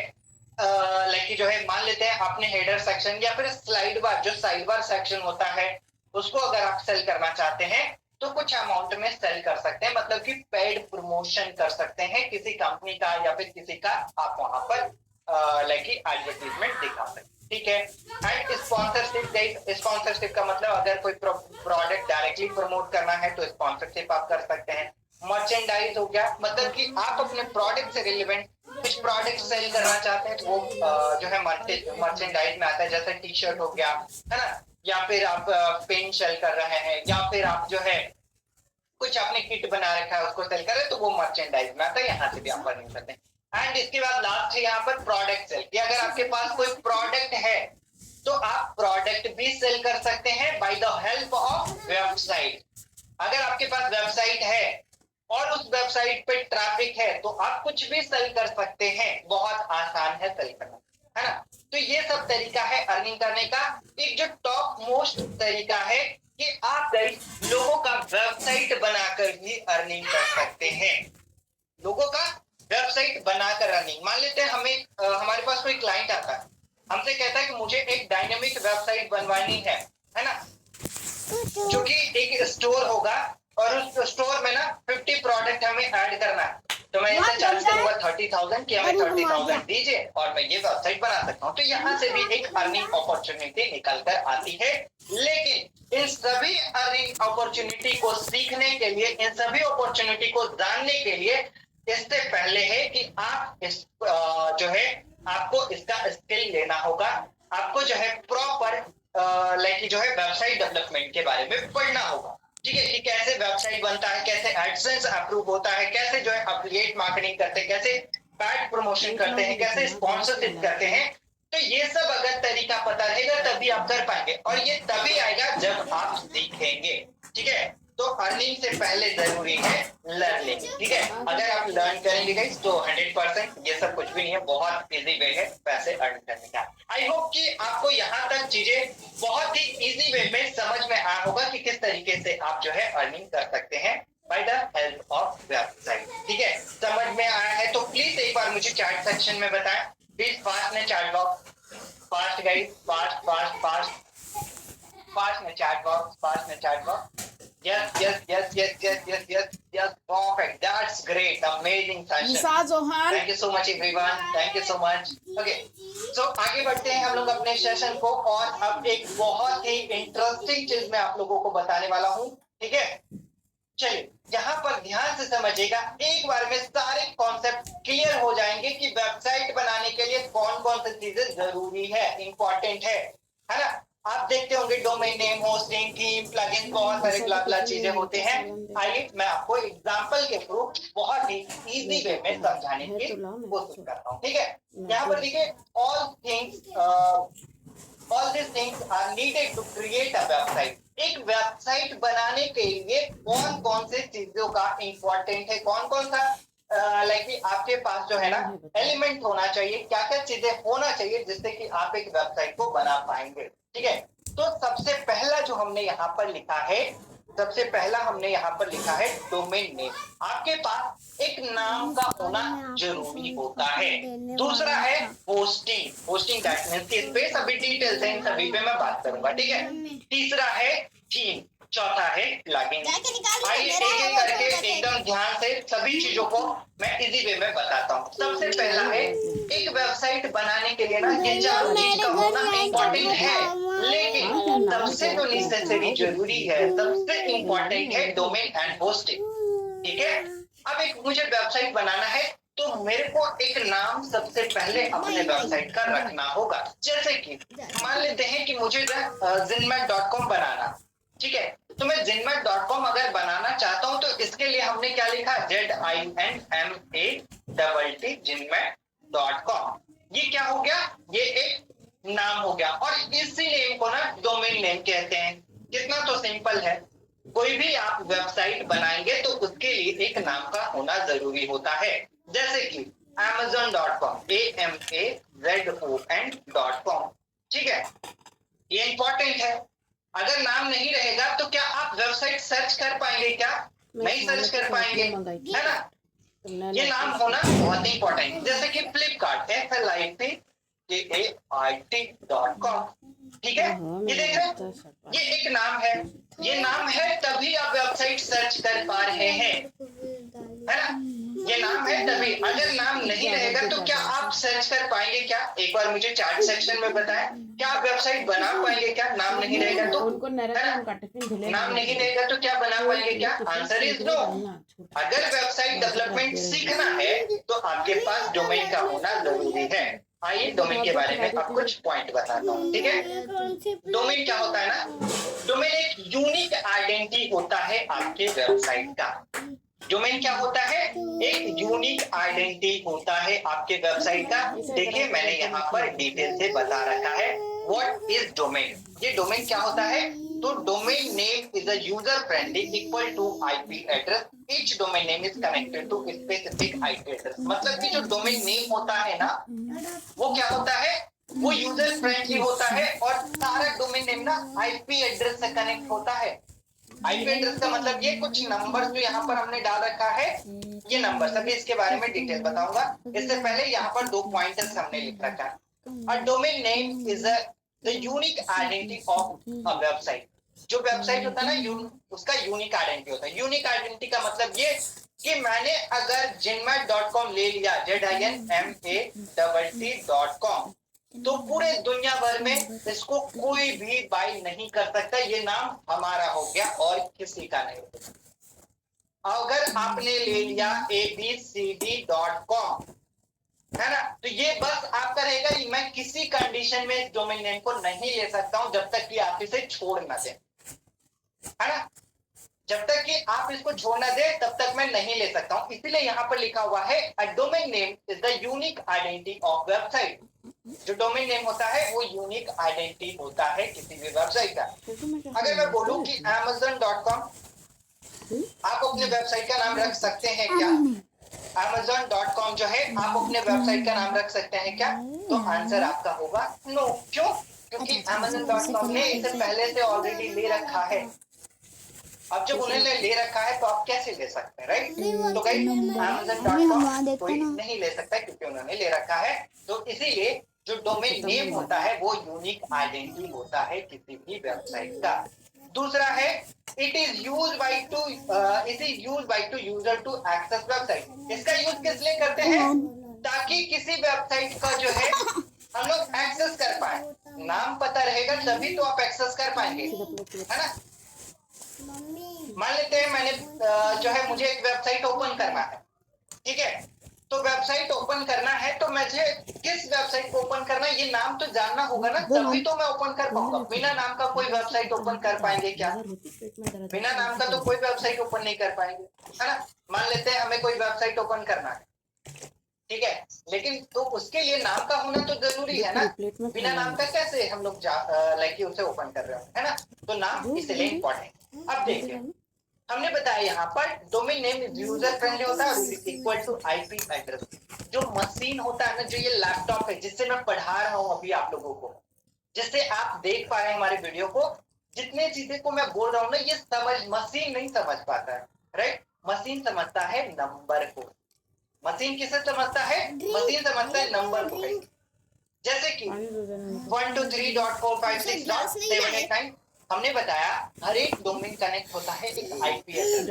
लाइक जो है मान लेते हैं आपने हेडर सेक्शन या फिर स्लाइड बार, जो साइड बार सेक्शन होता है उसको अगर आप सेल करना चाहते हैं तो कुछ अमाउंट में सेल कर सकते हैं, मतलब कि पेड प्रमोशन कर सकते हैं किसी कंपनी का या फिर किसी का, आप वहां पर लाइक एडवर्टीजमेंट दिखा सकते हैं। ठीक है। एंड स्पॉन्सरशिप, स्पॉन्सरशिप का मतलब अगर कोई प्रोडक्ट डायरेक्टली प्रमोट करना है तो स्पॉन्सरशिप आप कर सकते हैं। मर्चेंडाइज हो गया, मतलब कि आप अपने प्रोडक्ट से रिलेवेंट कुछ प्रोडक्ट सेल करना चाहते हैं तो वो जो है मर्चेंडाइज में आता है, जैसे टी शर्ट हो गया, है ना, या फिर आप पेन सेल कर रहे हैं, या फिर आप जो है कुछ आपने किट बना रखा है उसको सेल कर रहे हैं तो वो मर्चेंडाइज में आता है, यहाँ से भी आप अर्निंग करते हैं। एंड इसके बाद लास्ट है यहाँ पर प्रोडक्ट सेल, कि अगर आपके पास कोई प्रोडक्ट है तो आप प्रोडक्ट भी सेल कर सकते हैं by the help of website. अगर आपके पास वेबसाइट है और उस वेबसाइट पे ट्रैफिक है तो आप कुछ भी सेल कर सकते हैं, बहुत आसान है सेल करना, है ना। तो ये सब तरीका है अर्निंग करने का। एक जो टॉप मोस्ट तरीका है कि आप लोगों का वेबसाइट बनाकर भी अर्निंग कर सकते हैं। लोगों का वेबसाइट बनाकर अर्निंग, मान लेते हैं हमें हमारे पास कोई क्लाइंट आता है, हमसे कहता है कि मुझे एक डायनेमिक वेबसाइट बनवानी है ना, जो कि एक स्टोर होगा और उस स्टोर में ना 50 प्रोडक्ट हमें ऐड करना है, तो मैं ऐसा चार्ज करूंगा 30,000 कि हमें 30,000 दीजिए और मैं ये वेबसाइट बना सकता हूँ। तो यहाँ से भी एक अर्निंग अपॉर्चुनिटी निकल कर आती है। लेकिन इन सभी अर्निंग अपॉर्चुनिटी को सीखने के लिए, इन सभी अपॉर्चुनिटी को जानने के लिए इससे पहले है कि आप इस जो है आपको इसका स्किल लेना होगा, आपको जो है प्रॉपर लाइक जो है वेबसाइट डेवलपमेंट के बारे में पढ़ना होगा। ठीक है, कि कैसे वेबसाइट बनता है, कैसे एडसेंस अप्रूव होता है, कैसे जो है एफिलिएट मार्केटिंग करते हैं, कैसे पैड प्रमोशन करते हैं, कैसे स्पॉन्सरशिप करते हैं। तो ये सब अगर तरीका पता रहेगा तभी आप कर पाएंगे, और ये तभी आएगा जब आप सीखेंगे। ठीक है, तो अर्निंग से पहले जरूरी है लर्निंग। ठीक है, अगर आप लर्न करेंगे गाइस तो 100% ये सब कुछ भी नहीं है, बहुत इजी वे है पैसे अर्न करने का। आई होप कि आपको यहाँ तक चीजें बहुत ही इजी वे में समझ में आया होगा कि किस तरीके से आप जो है अर्निंग कर सकते हैं by the help of website. ठीक है, समझ में आया है तो प्लीज एक बार मुझे चैट सेक्शन में बताएं, प्लीज फास्ट में chat box, fast guys, fast fast fast fast में चैट बॉक्स, फास्ट में chat box. Yes, perfect. That's great. Amazing session. Nisha Johan, Thank you so much everyone. Thank you so much. Okay. So आगे बढ़ते हैं हम लोग अपने session को, और अब एक बहुत ही इंटरेस्टिंग चीज मैं आप लोगों को बताने वाला हूँ। ठीक है, चलिए यहाँ पर ध्यान से समझिएगा, एक बार में सारे कॉन्सेप्ट क्लियर हो जाएंगे कि वेबसाइट बनाने के लिए कौन कौन सी चीजें जरूरी है, इंपॉर्टेंट है ना। आप देखते होंगे domain name, hosting, theme, plugin, बहुत सारे ब्ला चीजें होते हैं। आइए मैं आपको एग्जांपल के थ्रू बहुत ही इजी वे में समझाने की कोशिश करता हूँ। ठीक है, यहाँ पर देखिए, all this things are needed to create a website. एक वेबसाइट बनाने के लिए कौन कौन से चीजों का इंपॉर्टेंट है, कौन कौन सा लाइक आपके पास जो है ना एलिमेंट होना चाहिए, क्या क्या चीजें होना चाहिए जिससे कि आप एक वेबसाइट को बना पाएंगे। ठीक है, तो सबसे पहला जो हमने यहाँ पर लिखा है, सबसे पहला हमने यहाँ पर लिखा है डोमेन नेम। आपके पास एक नाम का होना जरूरी होता है। दूसरा है होस्टिंग, होस्टिंग दैट मींस कि स्पेस, अभी डिटेल्स हैं, इन सभी पे मैं बात करूंगा। ठीक है, तीसरा है थीम, चौथा है प्लगइन। आइए एक एक करके एकदम ध्यान से सभी चीजों को मैं इजी वे में बताता हूँ। सबसे पहला है, एक वेबसाइट बनाने के लिए ना ये चारों चीज का होना इम्पोर्टेंट है, लेकिन सबसे जो नेसेसरी जरूरी है, सबसे इम्पोर्टेंट है डोमेन एंड होस्टिंग। ठीक है, अब एक मुझे वेबसाइट बनाना है तो मेरे को एक नाम सबसे पहले अपने वेबसाइट का रखना होगा। जैसे कि मान लेते हैं कि मुझे zinmat.com बनाना। ठीक है, तो मैं zinmat.com अगर बनाना चाहता हूं तो इसके लिए हमने क्या लिखा, ZINMAT zinmat.com। ये क्या हो गया, ये एक नाम हो गया, और इसी नेम को ना डोमेन नेम कहते हैं। कितना तो सिंपल है, कोई भी आप वेबसाइट बनाएंगे तो उसके लिए एक नाम का होना जरूरी होता है। जैसे कि amazon.com, AMAZON.com। ठीक है, ये इंपॉर्टेंट है। अगर नाम नहीं रहेगा तो क्या आप वेबसाइट सर्च कर पाएंगे, क्या नहीं सर्च कर पाएंगे, है ना। ये नाम होना बहुत इंपॉर्टेंट। जैसे कि फ्लिपकार्ट, FLIP KAIT.com। ठीक है, ये देख रहे हैं, ये एक नाम है, ये नाम है तभी आप वेबसाइट सर्च कर पा रहे हैं, है ना। ये नाम है तभी, अगर नाम नहीं रहेगा तो क्या आप सर्च कर पाएंगे क्या? एक बार मुझे चैट सेक्शन में बताएं, क्या आप वेबसाइट बना पाएंगे क्या? नाम नहीं रहेगा तो, है ना, नाम नहीं रहेगा तो क्या बना पाएंगे क्या? Answer is no. अगर वेबसाइट डेवलपमेंट सीखना है तो आपके पास डोमेन का होना जरूरी है। आइए डोमेन के बारे में अब कुछ पॉइंट बताता हूँ, ठीक है। डोमेन क्या होता है ना, डोमेन एक यूनिक आइडेंटिटी होता है आपके वेबसाइट का। डोमेन क्या होता है? एक यूनिक आइडेंटिटी होता है आपके वेबसाइट का। देखिए मैंने यहाँ पर डिटेल से बता रखा है व्हाट इज डोमेन। ये डोमेन क्या होता है? तो domain name is a user friendly equal to IP address. Each domain name is connected to specific IP address. मतलब कि जो डोमेन नेम होता है ना, वो क्या होता है? वो यूजर फ्रेंडली होता है और सारा डोमेन नेम ना आईपी एड्रेस से कनेक्ट होता है। आईपी एड्रेस का मतलब ये कुछ नंबर जो यहाँ पर हमने डाल रखा है, ये नंबर अभी इसके बारे में डिटेल बताऊंगा। इससे पहले यहाँ पर 2 पॉइंटर्स हमने लिख रखा है। A domain name is the unique identity of a website. जो वेबसाइट होता है ना, उसका यूनिक आइडेंटिटी होता है। यूनिक आइडेंटिटी का मतलब ये कि मैंने अगर jinmat.com ले लिया, ZINMATT.com, तो पूरे दुनिया भर में इसको कोई भी बाई नहीं कर सकता। ये नाम हमारा हो गया और किसी का नहीं होगा। अगर आपने ले लिया abcd.com, है ना, तो ये बस आपका रहेगा। मैं किसी कंडीशन में इस डोमेन नेम को नहीं ले सकता हूं जब तक कि आप इसे छोड़ ना दें, है ना। जब तक कि आप इसको छोड़ ना दे तब तक मैं नहीं ले सकता हूं। इसीलिए यहाँ पर लिखा हुआ है a domain name is the unique identity of website. जो डोमेन नेम होता है वो यूनिक आइडेंटिटी होता है किसी भी वेबसाइट का। अगर मैं बोलूं कि amazon.com, आप अपने वेबसाइट का नाम रख सकते हैं क्या? amazon.com जो है, आप अपने वेबसाइट का नाम रख सकते हैं क्या? तो आंसर आपका होगा नो। क्यों? क्योंकि amazon.com ने इसे पहले से ऑलरेडी ले रखा है। अब जब उन्होंने ले रखा है तो आप कैसे ले सकते हैं, राइट? तो गाइस amazon.com कोई नहीं ले सकता क्योंकि उन्होंने ले रखा है। तो इसीलिए जो डोमेन नेम होता है वो यूनिक आइडेंटिटी होता है किसी भी वेबसाइट का। दूसरा है it is used by to user to access website. इसका यूज किस लिए करते हैं? ताकि किसी वेबसाइट का जो है हम लोग एक्सेस कर पाए। नाम पता रहेगा तभी तो आप एक्सेस कर पाएंगे, है ना। मान लेते हैं मैंने जो है मुझे एक वेबसाइट ओपन करना है, ठीक है। तो वेबसाइट ओपन करना है तो मुझे किस वेबसाइट को ओपन करना है ये नाम तो जानना होगा ना, तभी तो मैं ओपन कर पाऊंगा। बिना नाम का कोई वेबसाइट ओपन कर पाएंगे क्या? बिना नाम का तो कोई वेबसाइट ओपन नहीं कर पाएंगे, है ना। मान लेते हैं हमें कोई वेबसाइट ओपन करना है, ठीक है, लेकिन तो उसके लिए नाम का होना तो जरूरी है ना। बिना नाम का कैसे हम लोग लाइक उसे ओपन कर रहे हो, है ना। तो नाम इसलिए इंपॉर्टेंट। अब देखिए हमने बताया यहाँ पर डोमेन नेम यूजर फ्रेंडली होता है इक्वल टू आईपी एड्रेस। जो मशीन होता है ना, जो ये लैपटॉप है जिससे मैं पढ़ा रहा हूँ अभी आप लोगों को, जिससे आप देख पा रहे हैं हमारे वीडियो को, जितने चीजें को मैं बोल रहा हूँ ना ये समझ मशीन नहीं समझ पाता है, राइट। मशीन समझता है नंबर को। मशीन किसे समझता है? मशीन समझता है नंबर को। जैसे कि 123.456.789 हमने बताया हर एक डोमेन कनेक्ट होता है एक आईपी एड्रेस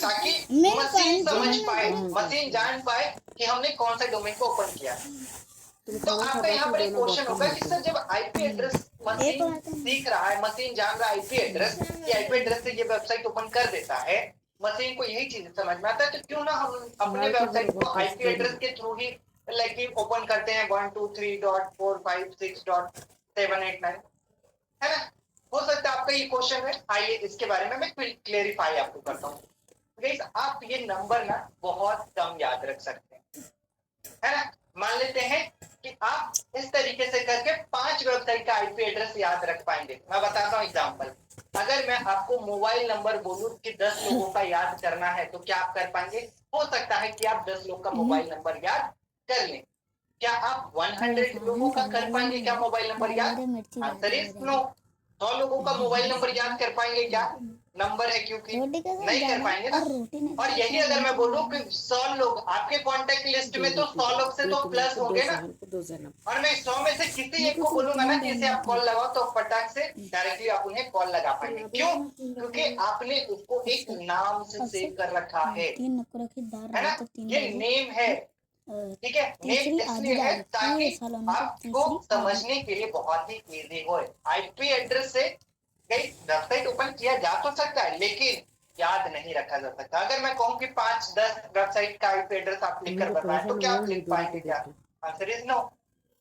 ताकि मशीन समझ पाए, मशीन जान पाए कि हमने कौन सा डोमेन को ओपन किया। तो आपका यहाँ पर एक क्वेश्चन होगा कि सर जब आईपी एड्रेस मशीन सीख रहा है, मशीन जान रहा है आईपी एड्रेस, कि आईपी एड्रेस से ये वेबसाइट ओपन कर देता है, मशीन को यही चीज समझ में आता है, तो क्यों ना हम अपने वेबसाइट को आईपी एड्रेस के थ्रू ही लाइक ओपन करते हैं 123.456.789, है ना। हो सकता है आपका ये क्वेश्चन है। आइए इसके बारे में मैं क्लेरिफाई आपको करता हूँ। गाइस आप ये नंबर ना बहुत कम याद रख सकते हैं, है ना। मान लेते हैं कि आप इस तरीके से करके 5 वेबसाइट का आईपी एड्रेस याद रख पाएंगे। मैं बताता हूँ एग्जांपल। अगर मैं आपको मोबाइल नंबर बोलूं कि 10 लोगों का याद करना है तो क्या आप कर पाएंगे? हो सकता है कि आप 10 लोग का मोबाइल नंबर याद कर लें। क्या आप 100 लोगों का कर पाएंगे क्या मोबाइल नंबर याद? Answer is no. 100 लोगों का मोबाइल नंबर याद कर पाएंगे क्या? नंबर है क्योंकि रोटी के साथ नहीं कर जाना पाएंगे ना। और रोटी नहीं और यही अगर मैं बोलूं कि 100 लोग आपके कांटेक्ट लिस्ट में, तो 100 लोग से तो प्लस होंगे ना। और मैं 100 में से किसी एक को बोलूंगा ना कि इसे आप कॉल लगाओ, तो फटाक से डायरेक्टली आप उन्हें कॉल लगा पाएंगे। क्यों? क्योंकि आपने उसको एक नाम से सेव कर रखा है 3 नौकर की दाल ना। रही तो 3 ये डाली नेम है, ठीक है। तीसरी नेम आधी इसलिए है डाली ताकि पूरे सालों में तो आपको तीसरी आधी समझने के लिए बहुत ही इजी हो। आईपी एड्रेस से कई वेबसाइट ओपन किया जा तो सकता है, लेकिन याद नहीं रखा जा सकता। अगर मैं कहूं कि 5-10 वेबसाइट का आईपी एड्रेस आप लिख कर बताएं, तो क्या आप लिख पाएंगे? क्या आंसर इज नो।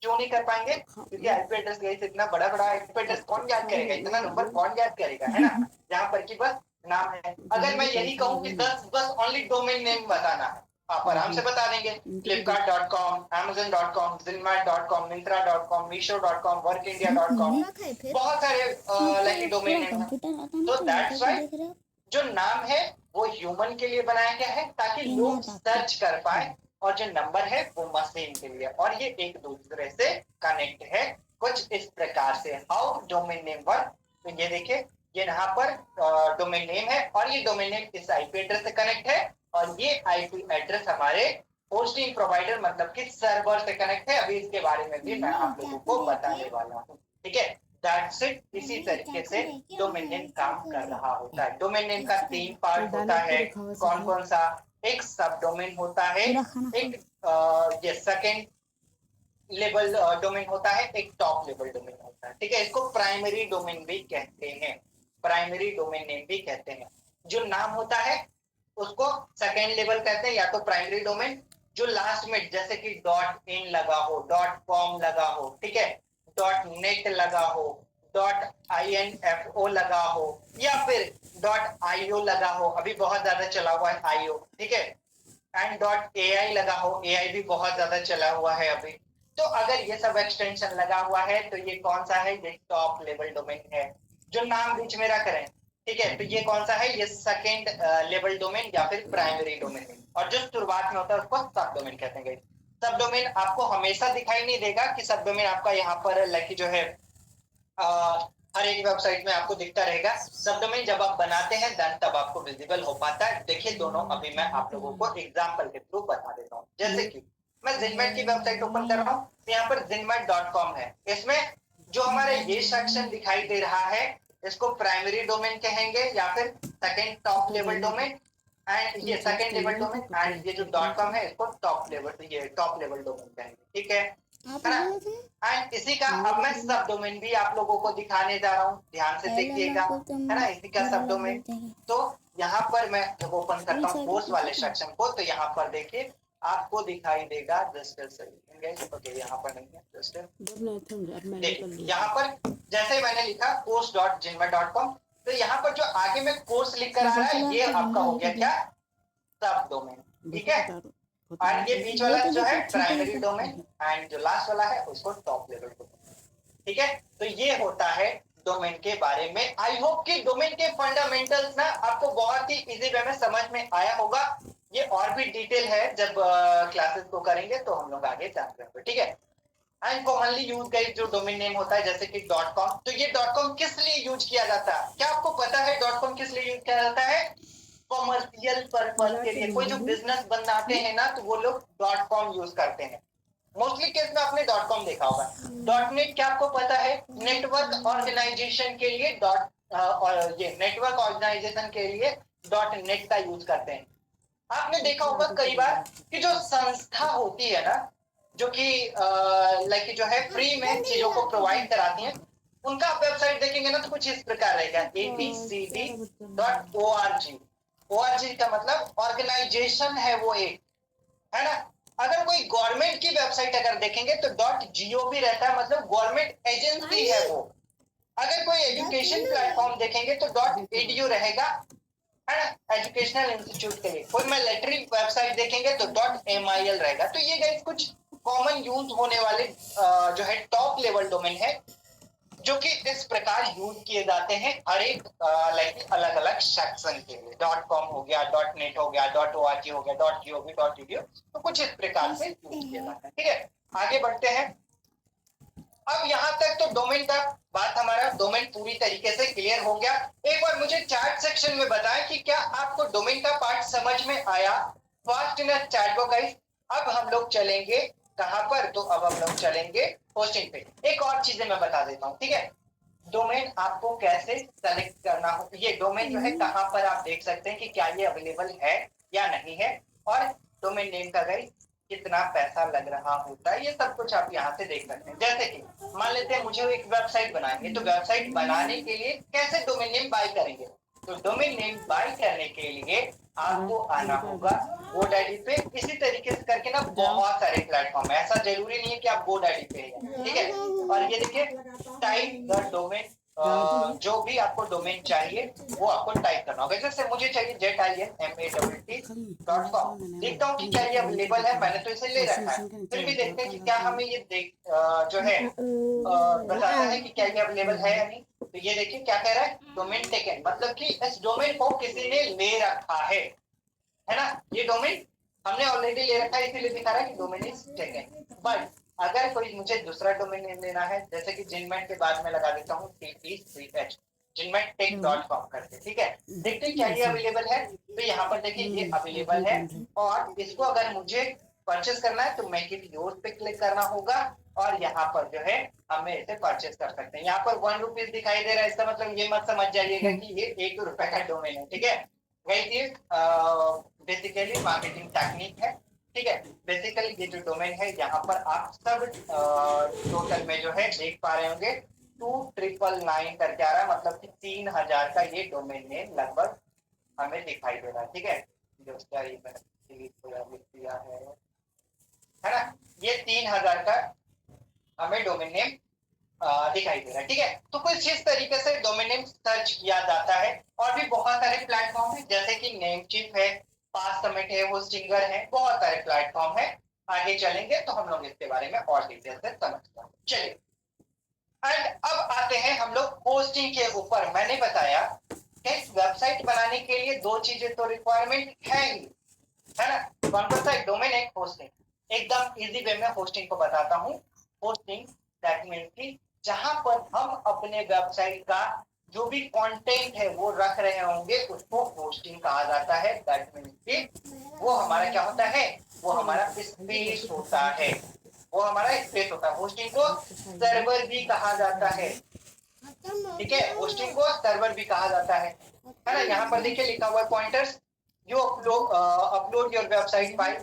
क्यों नहीं कर पाएंगे? क्योंकि आईपी एड्रेस गई इतना बड़ा बड़ा आईपी एड्रेस कौन याद करेगा, इतना नंबर कौन याद करेगा, है ना। यहाँ पर की बस नाम है। अगर मैं यही कहूं कि 10 बस ओनली डोमेन नेम बताना है, आप आराम से बता देंगे। फ्लिपकार्ट.com, amazon.com, zinmat.com, myntra.com, मीशो.com, workindia.com, बहुत सारे लाइक डोमेन नेम है। तो दैट्स वाई जो नाम है वो ह्यूमन के लिए बनाया गया है, ताकि लोग सर्च कर पाए, और जो नंबर है वो मशीन के लिए, और ये एक दूसरे से कनेक्ट है कुछ इस प्रकार से। हाउ डोमेन नेम वर्क, तो ये देखिए, ये यहाँ पर डोमेन नेम है, और ये डोमेन नेम इस आईपी एड्रेस से कनेक्ट है, और ये आईपी एड्रेस हमारे होस्टिंग प्रोवाइडर मतलब कि सर्वर से कनेक्ट है। अभी इसके बारे में भी मैं आप लोगों को बताने वाला हूँ, ठीक है। That's it. इसी तरीके से डोमेन नेम काम कर रहा होता है। डोमेन नेम का 3 पार्ट होता है। कौन कौन सा? एक सब डोमेन होता है, एक ये सेकंड लेवल डोमेन होता है, एक टॉप लेवल डोमेन होता है, ठीक है। इसको प्राइमरी डोमेन भी कहते हैं, प्राइमरी डोमेन नेम भी कहते हैं। जो नाम होता है उसको सेकेंड लेवल कहते हैं, या तो प्राइमरी डोमेन। जो लास्ट में जैसे कि डॉट इन लगा हो, डॉट कॉम लगा हो, ठीक है, डॉट नेट लगा हो, डॉट INFO लगा हो, या फिर डॉट IO लगा हो, अभी बहुत ज्यादा चला हुआ है IO, ठीक है, एंड डॉट AI लगा हो, AI भी बहुत ज्यादा चला हुआ है अभी। तो अगर ये सब एक्सटेंशन लगा हुआ है तो ये कौन सा है? ये टॉप लेवल डोमेन है। जो नाम बीच में रख रहे हैं, ठीक है, तो ये कौन सा है? ये सेकेंड लेवल डोमेन या फिर प्राइमरी डोमेन है। और जो शुरुआत में होता है उसको सब डोमेन कहते हैं। सब डोमेन आपको हमेशा दिखाई नहीं देगा कि सब डोमेन आपका यहाँ पर लाइक जो है हर एक वेबसाइट में आपको दिखता रहेगा। सब डोमेन जब आप बनाते हैं देन तब आपको विजिबल हो पाता है। देखिए दोनों अभी मैं आप लोगों को एग्जांपल के थ्रू बता देता हूँ। जैसे कि मैं जिनमेट की वेबसाइट ओपन कर रहा हूँ, तो यहाँ पर zinmat.com है। इसमें जो हमारा ये सेक्शन दिखाई दे रहा है इसको प्राइमरी डोमेन कहेंगे, या फिर second top level domain. And ये सेकेंड लेवल डोमेन, एंड ये जो .com है इसको टॉप लेवल, ये टॉप लेवल डोमेन कहेंगे, ठीक है ना। एंड इसी का अब मैं सब डोमेन भी आप लोगों को दिखाने जा रहा हूँ, ध्यान से देखिएगा, है ना। इसी का सब डोमेन, तो यहाँ पर मैं जब ओपन करता हूँ कोर्स वाले सेक्शन को, तो यहाँ पर देखिए आपको दिखाई देगा जस्ट ओके, यहाँ पर नहीं है जस्ट देखिए, यहाँ पर जैसे मैंने लिखा course.jinmat.com, तो यहाँ पर जो आगे में कोर्स लिख कर आ रहा है ये आपका हो गया क्या? सब डोमेन, ठीक है। और ये बीच वाला जो है प्राइमरी डोमेन, एंड जो लास्ट वाला है उसको टॉप लेवल डोमेन, ठीक है। तो ये होता है डोमेन के बारे में। आई होप कि डोमेन के फंडामेंटल्स ना आपको बहुत ही इजी वे में समझ में आया होगा। ये और भी डिटेल है, जब क्लासेस को करेंगे तो हम लोग आगे जानते हैं, ठीक है। एंड कॉमनली यूज गई जो डोमेन नेम होता है जैसे कि .com, तो ये .com किस लिए यूज किया जाता है? क्या आपको पता है .com किस लिए यूज किया जाता है? कॉमर्शियल पर्पस के लिए। कोई जो बिजनेस बनाते हैं ना तो वो लोग .com यूज करते हैं। मोस्टली केस में आपने .com देखा होगा। .net क्या आपको पता है? नेटवर्क ऑर्गेनाइजेशन के लिए और ये नेटवर्क ऑर्गेनाइजेशन के लिए .net का यूज करते हैं। आपने देखा होगा कई बार कि जो संस्था होती है ना, जो कि लाइक जो है फ्री में चीजों को प्रोवाइड कराती हैं, उनका आप वेबसाइट देखेंगे ना तो कुछ इस प्रकार रहेगा abcd.org। org का मतलब ऑर्गेनाइजेशन है वो एक, है ना। अगर कोई गवर्नमेंट की वेबसाइट अगर देखेंगे तो .gov रहता है, मतलब गवर्नमेंट एजेंसी है वो। अगर कोई एजुकेशन प्लेटफॉर्म देखेंगे तो .edu रहेगा, है ना, एजुकेशनल इंस्टीट्यूट के लिए। कोई मिलिट्री वेबसाइट देखेंगे तो .mil रहेगा। तो ये गाइस कुछ कॉमन यूज होने वाले जो है टॉप लेवल डोमेन है, जो कि इस प्रकार यूज किए जाते हैं हर एक लाइक अलग अलग सेक्शन के लिए। .com हो गया, .net हो गया, .org हो गया, .gov, .edu, तो कुछ इस प्रकार से यूज किए जाते हैं, ठीक है। आगे बढ़ते हैं। अब यहाँ तक तो डोमेन का बात, हमारा डोमेन पूरी तरीके से क्लियर हो गया। एक बार मुझे चैट सेक्शन में बताएं कि क्या आपको डोमेन का पार्ट समझ में आया fast in chat box guys. अब हम लोग चलेंगे कहां पर, तो अब हम लोग चलेंगे होस्टिंग पे। एक और चीजें मैं बता देता हूँ, ठीक है। डोमेन आपको कैसे सेलेक्ट करना हो, ये डोमेन जो है कहां पर आप देख सकते हैं कि क्या ये अवेलेबल है या नहीं है, और डोमेन नेम का गाइस कितना पैसा लग रहा होता है, ये सब कुछ आप यहाँ से देख सकते हैं। जैसे कि मान लेते हैं मुझे एक वेबसाइट बनाएंगे, तो वेबसाइट बनाने के लिए कैसे डोमेन नेम बाय करेंगे, तो डोमेन नेम बाय करने के लिए आपको आना होगा GoDaddy पे। इसी तरीके से करके ना बहुत सारे प्लेटफॉर्म है, ऐसा जरूरी नहीं है कि आप GoDaddy पे हैं, ठीक है। और ये देखिए टाइप द डोमेन, जो भी आपको डोमेन चाहिए वो आपको टाइप करना होगा। जैसे मुझे चाहिए JetINMAWT.com, देखता हूँ कि क्या ये अवेलेबल है, मैंने तो इसे ले रखा है। फिर भी देखते हैं कि क्या हमें ये जो है बताता है कि क्या ये अवेलेबल है या नहीं। तो ये देखिए क्या कह रहा है, डोमेन टेकन, मतलब कि इस डोमेन को किसी ने ले रखा है ना। ये डोमेन हमने ऑलरेडी ले रखा है, इसीलिए दिखा रहा है कि डोमेन इज टेकन। बट अगर कोई मुझे दूसरा डोमेन नेम लेना है, जैसे कि जिनमेट के बाद में लगा देता हूँ TP3H, jinmettech.com करके, ठीक है। देखते हैं क्या ये अवेलेबल है, तो यहाँ पर देखिए ये अवेलेबल है। और इसको अगर मुझे परचेस करना है तो मेक इट योर्स पे क्लिक करना होगा, और यहाँ पर जो है हमें इसे परचेस कर सकते हैं। यहाँ पर ₹1 दिखाई दे रहा है, इसका मतलब ये मत समझ जाइएगा कि ये ₹1 का डोमेन है, ठीक है। वही बेसिकली मार्केटिंग टेक्निक है, ठीक है। बेसिकली ये जो डोमेन है यहाँ पर आप सब टोटल में जो है देख पा रहे होंगे 2999 करके आ रहा है, मतलब कि 3000 का ये डोमेन नेम लगभग हमें दिखाई दे रहा है, ठीक है। जो दिया है ना, ये 3000 का हमें डोमेन नेम दिखाई दे रहा है, ठीक है। तो कुछ इस तरीके से डोमेन नेम सर्च किया जाता है। और भी बहुत सारे प्लेटफॉर्म है, जैसे कि नेमचीफ है, पास समिट है, होस्टिंगर है, बहुत सारे प्लेटफॉर्म है। आगे चलेंगे तो हम लोग इसके बारे में और डिटेल से समझते हैं, चलिए। एंड अब आते हैं हम लोग होस्टिंग के ऊपर। मैंने बताया कि वेबसाइट बनाने के लिए दो चीजें तो रिक्वायरमेंट है ही, है ना। कौन कौन सा, डोमेन, एक होस्टिंग। एकदम इजी वे में होस्टिंग को बताता हूँ। होस्टिंग दैट मींस कि जहां पर हम अपने वेबसाइट का जो भी कंटेंट है वो रख रहे होंगे, उसको होस्टिंग कहा जाता है। दैट मींस कि वो हमारा क्या होता है, वो हमारा स्पेस होता है, वो हमारा स्पेस होता है। होस्टिंग को सर्वर भी कहा जाता है, ठीक है। होस्टिंग को सर्वर भी कहा जाता है ना। यहाँ पर देखिए लिखा हुआ है pointers, you upload your website file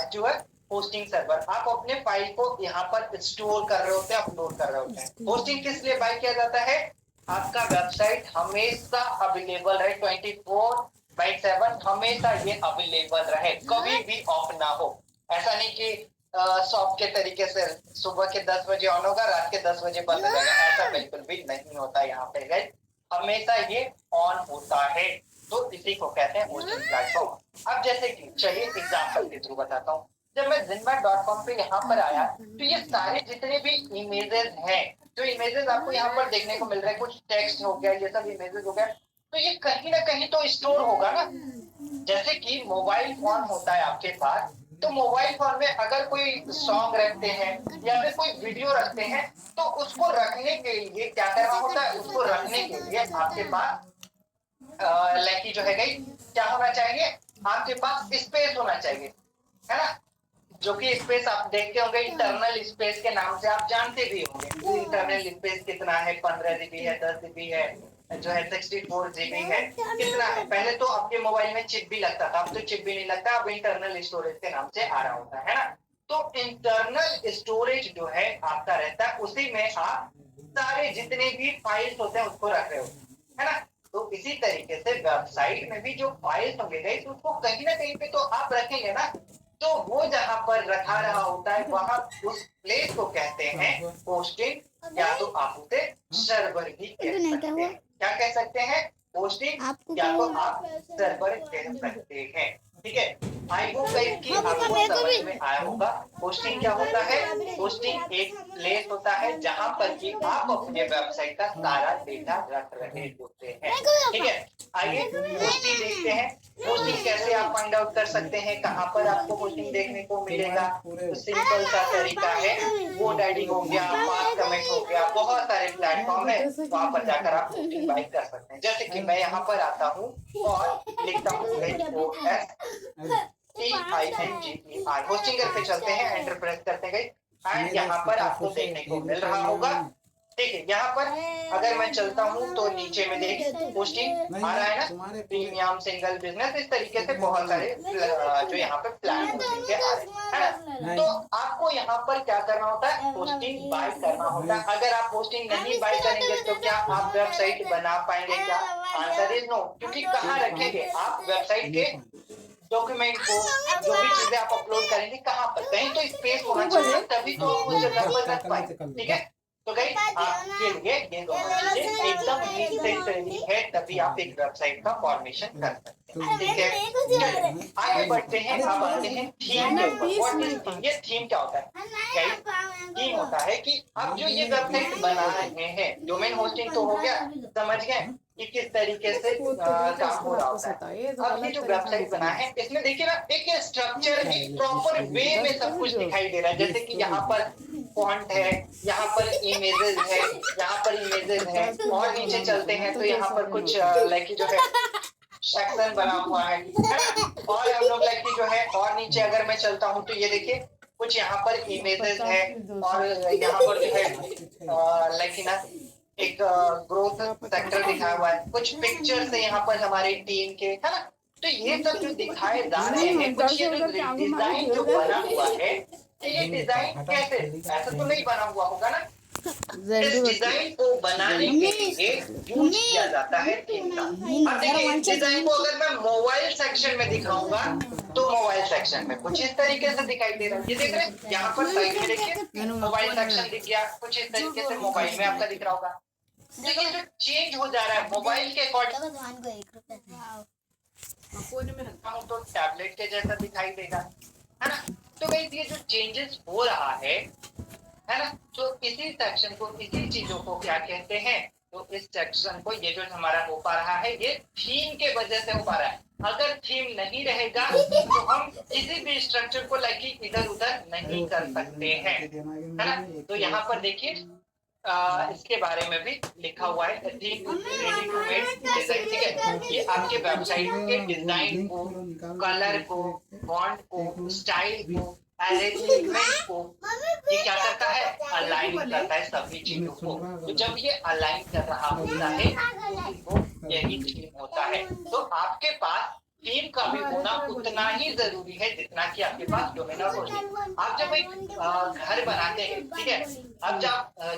जो है होस्टिंग सर्वर। आप अपने फाइल को यहाँ पर स्टोर कर रहे होते हैं, अपलोड कर रहे होते हैं। होस्टिंग किस लिए बाय किया जाता है, आपका वेबसाइट हमेशा अवेलेबल रहे, 24/7 हमेशा ये अवेलेबल रहे, कभी भी ऑफ ना हो। ऐसा नहीं कि शॉप के तरीके से सुबह के 10 बजे ऑन होगा, रात के 10 बजे बंद हो जाएगा, ऐसा बिल्कुल भी नहीं होता यहाँ पे गाइस, हमेशा ये ऑन होता है। तो इसी को कहते हैं होस्टिंग प्लेटफॉर्म। अब जैसे कि चलिए एग्जांपल के थ्रू बताता हूँ। जब मैं jinmat.com पे यहाँ पर आया, तो ये सारे जितने भी इमेजेस हैं, जो इमेजेस आपको यहाँ पर देखने को मिल रहे हैं, कुछ टेक्स्ट हो गया, ये सब इमेजेस हो गया, तो ये कहीं ना कहीं तो स्टोर होगा ना। जैसे कि मोबाइल फोन होता है आपके पास, तो मोबाइल फोन में अगर कोई सॉन्ग रखते हैं या फिर कोई वीडियो रखते हैं, तो उसको रखने के लिए क्या करना होता है, उसको रखने के लिए आपके पास लड़की जो है गई, क्या होना चाहिए, आपके पास स्पेस होना चाहिए, है ना। जो कि स्पेस आप देखते होंगे इंटरनल स्पेस के नाम से, आप जानते भी होंगे इंटरनल स्पेस कितना है, 15 GB है, 10 GB है, जो है 64 GB है, कितना है। पहले तो आपके मोबाइल में चिप भी लगता था, अब तो चिप भी नहीं लगता, अब इंटरनल स्टोरेज के नाम से आ रहा होता है ना। तो इंटरनल स्टोरेज जो है आपका रहता है, उसी में आप सारे जितने भी फाइल्स होते हैं उसको रख रहे हो, है ना। तो इसी तरीके से वेबसाइट में भी जो फाइल्स होंगे गई, तो उसको कहीं ना कहीं पे तो आप रखेंगे ना। तो वो जहां पर रखा रहा होता है, वहां उस प्लेस को कहते हैं होस्टिंग, या तो आप उसे सर्वर भी कह सकते हैं। क्या कह सकते हैं, होस्टिंग, या तो आप सर्वर कह सकते हैं। ठीक है। आई होप गाइस कि आपको समझ में आया होगा। होस्टिंग क्या होता है? होस्टिंग एक प्लेस होता है जहां पर कि आप अपने वेबसाइट का सारा डेटा रख रहे होते हैं, ठीक है। आइए होस्टिंग देखते हैं। होस्टिंग कैसे आप फाइंड आउट कर सकते हैं, कहां पर आपको होस्टिंग देखने को मिलेगा। तो सिंपल सा तरीका है, GoDaddy हो गया, मार्क कमेंट हो गया, बहुत सारे प्लेटफॉर्म है, वहां पर जाकर आप होस्टिंग बाय कर सकते हैं। जैसे कि मैं यहाँ पर आता हूँ और लिखता हूँ HOSTINGER, होस्टिंगर पे चलते हैं, एंटर प्रेस करते हैं एंड यहाँ पर आपको देखने को मिल रहा होगा, ठीक है। यहाँ पर अगर मैं चलता हूँ तो नीचे में देखिए होस्टिंग आ रहा है ना, प्रीमियम, सिंगल, बिजनेस, इस तरीके से बहुत सारे जो यहाँ पे प्लान होस्टिंग के आ रहे हैं, है ना। तो आपको यहाँ पर क्या करना होता है, होस्टिंग बाय करना होता है। अगर आप होस्टिंग नहीं बाय करेंगे तो क्या आप वेबसाइट बना पाएंगे क्या? आंसर इज नो, क्योंकि कहाँ रखेंगे आप वेबसाइट के डॉक्यूमेंट को, जो भी चीजें आप अपलोड करेंगे कहाँ पर, कहीं तो स्पेस होना चाहिए, तभी तो आप उस जगह पर रख पाएंगे, ठीक है। तो गाइस आपके लिए ये दोनों चीजें एकदम नेसेसरी है, तभी आप एक वेबसाइट का फॉर्मेशन कर सकते हैं, ठीक है। चलिए आगे बढ़ते हैं। अब आते हैं थीम के ऊपर। What is theme? ये थीम क्या होता है गाइस? थीम होता है कि आप जो ये वेबसाइट बना रहे हैं, डोमेन होस्टिंग तो हो गया, समझ गए कि किस तरीके से काम हो रहा होता है। अब ये जो वेबसाइट बना है इसमें देखिए ना, एक स्ट्रक्चर एक प्रॉपर वे में सब कुछ दिखाई दे रहा है। जैसे कि यहाँ पर फॉन्ट है, यहाँ पर इमेजेस है, यहाँ पर इमेजेस है, और नीचे चलते हैं तो यहाँ पर कुछ लाइक जो है सेक्शन बना हुआ है ना। और हम लोग लाइक जो है, और नीचे अगर मैं चलता हूँ तो ये देखिए कुछ यहाँ पर इमेजेस है, और यहाँ पर जो है लाइक ना एक ग्रोथ सेक्टर दिखाया हुआ है, कुछ पिक्चर्स है यहाँ पर हमारी टीम के, है ना। तो ये सब जो दिखाए जा रहे हैं, कुछ ये जो डिजाइन जो बना हुआ है, तो ये डिजाइन कैसे, ऐसा तो नहीं बना हुआ होगा ना। इस डिजाइन को बनाने के लिए यूज किया जाता है थीम का। अब देखिए इस डिजाइन को अगर मैं मोबाइल सेक्शन में दिखाऊंगा तो मोबाइल सेक्शन में कुछ इस तरीके से दिखाई दे रहा है, ये देख रहे हैं यहाँ पर साइड में देखिए मोबाइल सेक्शन दिख गया, कुछ इस तरीके से मोबाइल में आपका दिख रहा होगा। लेकिन जो चेंज हो जा रहा है मोबाइल के अकॉर्डिंग तो टैबलेट के जैसा दिखाई देगा, है ना। तो भाई ये जो चेंजेस हो रहा है ना, तो इसी सेक्शन को, इसी चीजों को क्या कहते हैं, तो इस सेक्शन को, ये जो हमारा हो पा रहा है ये थीम के वजह से हो पा रहा है। अगर थीम नहीं रहेगा तो हम किसी भी स्ट्रक्चर को लाइक इधर उधर नहीं कर सकते हैं, है ना। तो यहाँ पर देखिए इसके बारे में भी लिखा हुआ है, रेडी टू मेड डिजाइन, ठीक है। ये आपके वेबसाइट के डिजाइन को, कलर को, फॉन्ट को, स्टाइल को, अरेंजमेंट को ये क्या करता है, अलाइन करता है सभी चीजों को। तो जब ये अलाइन कर रहा होता है तो यही थीम होता है। तो आपके पास थीम का भी होना उतना ही जरूरी है जितना कि आपके पास डोमेन और होस्टिंग। आप जब एक घर बनाते हैं, ठीक है, अब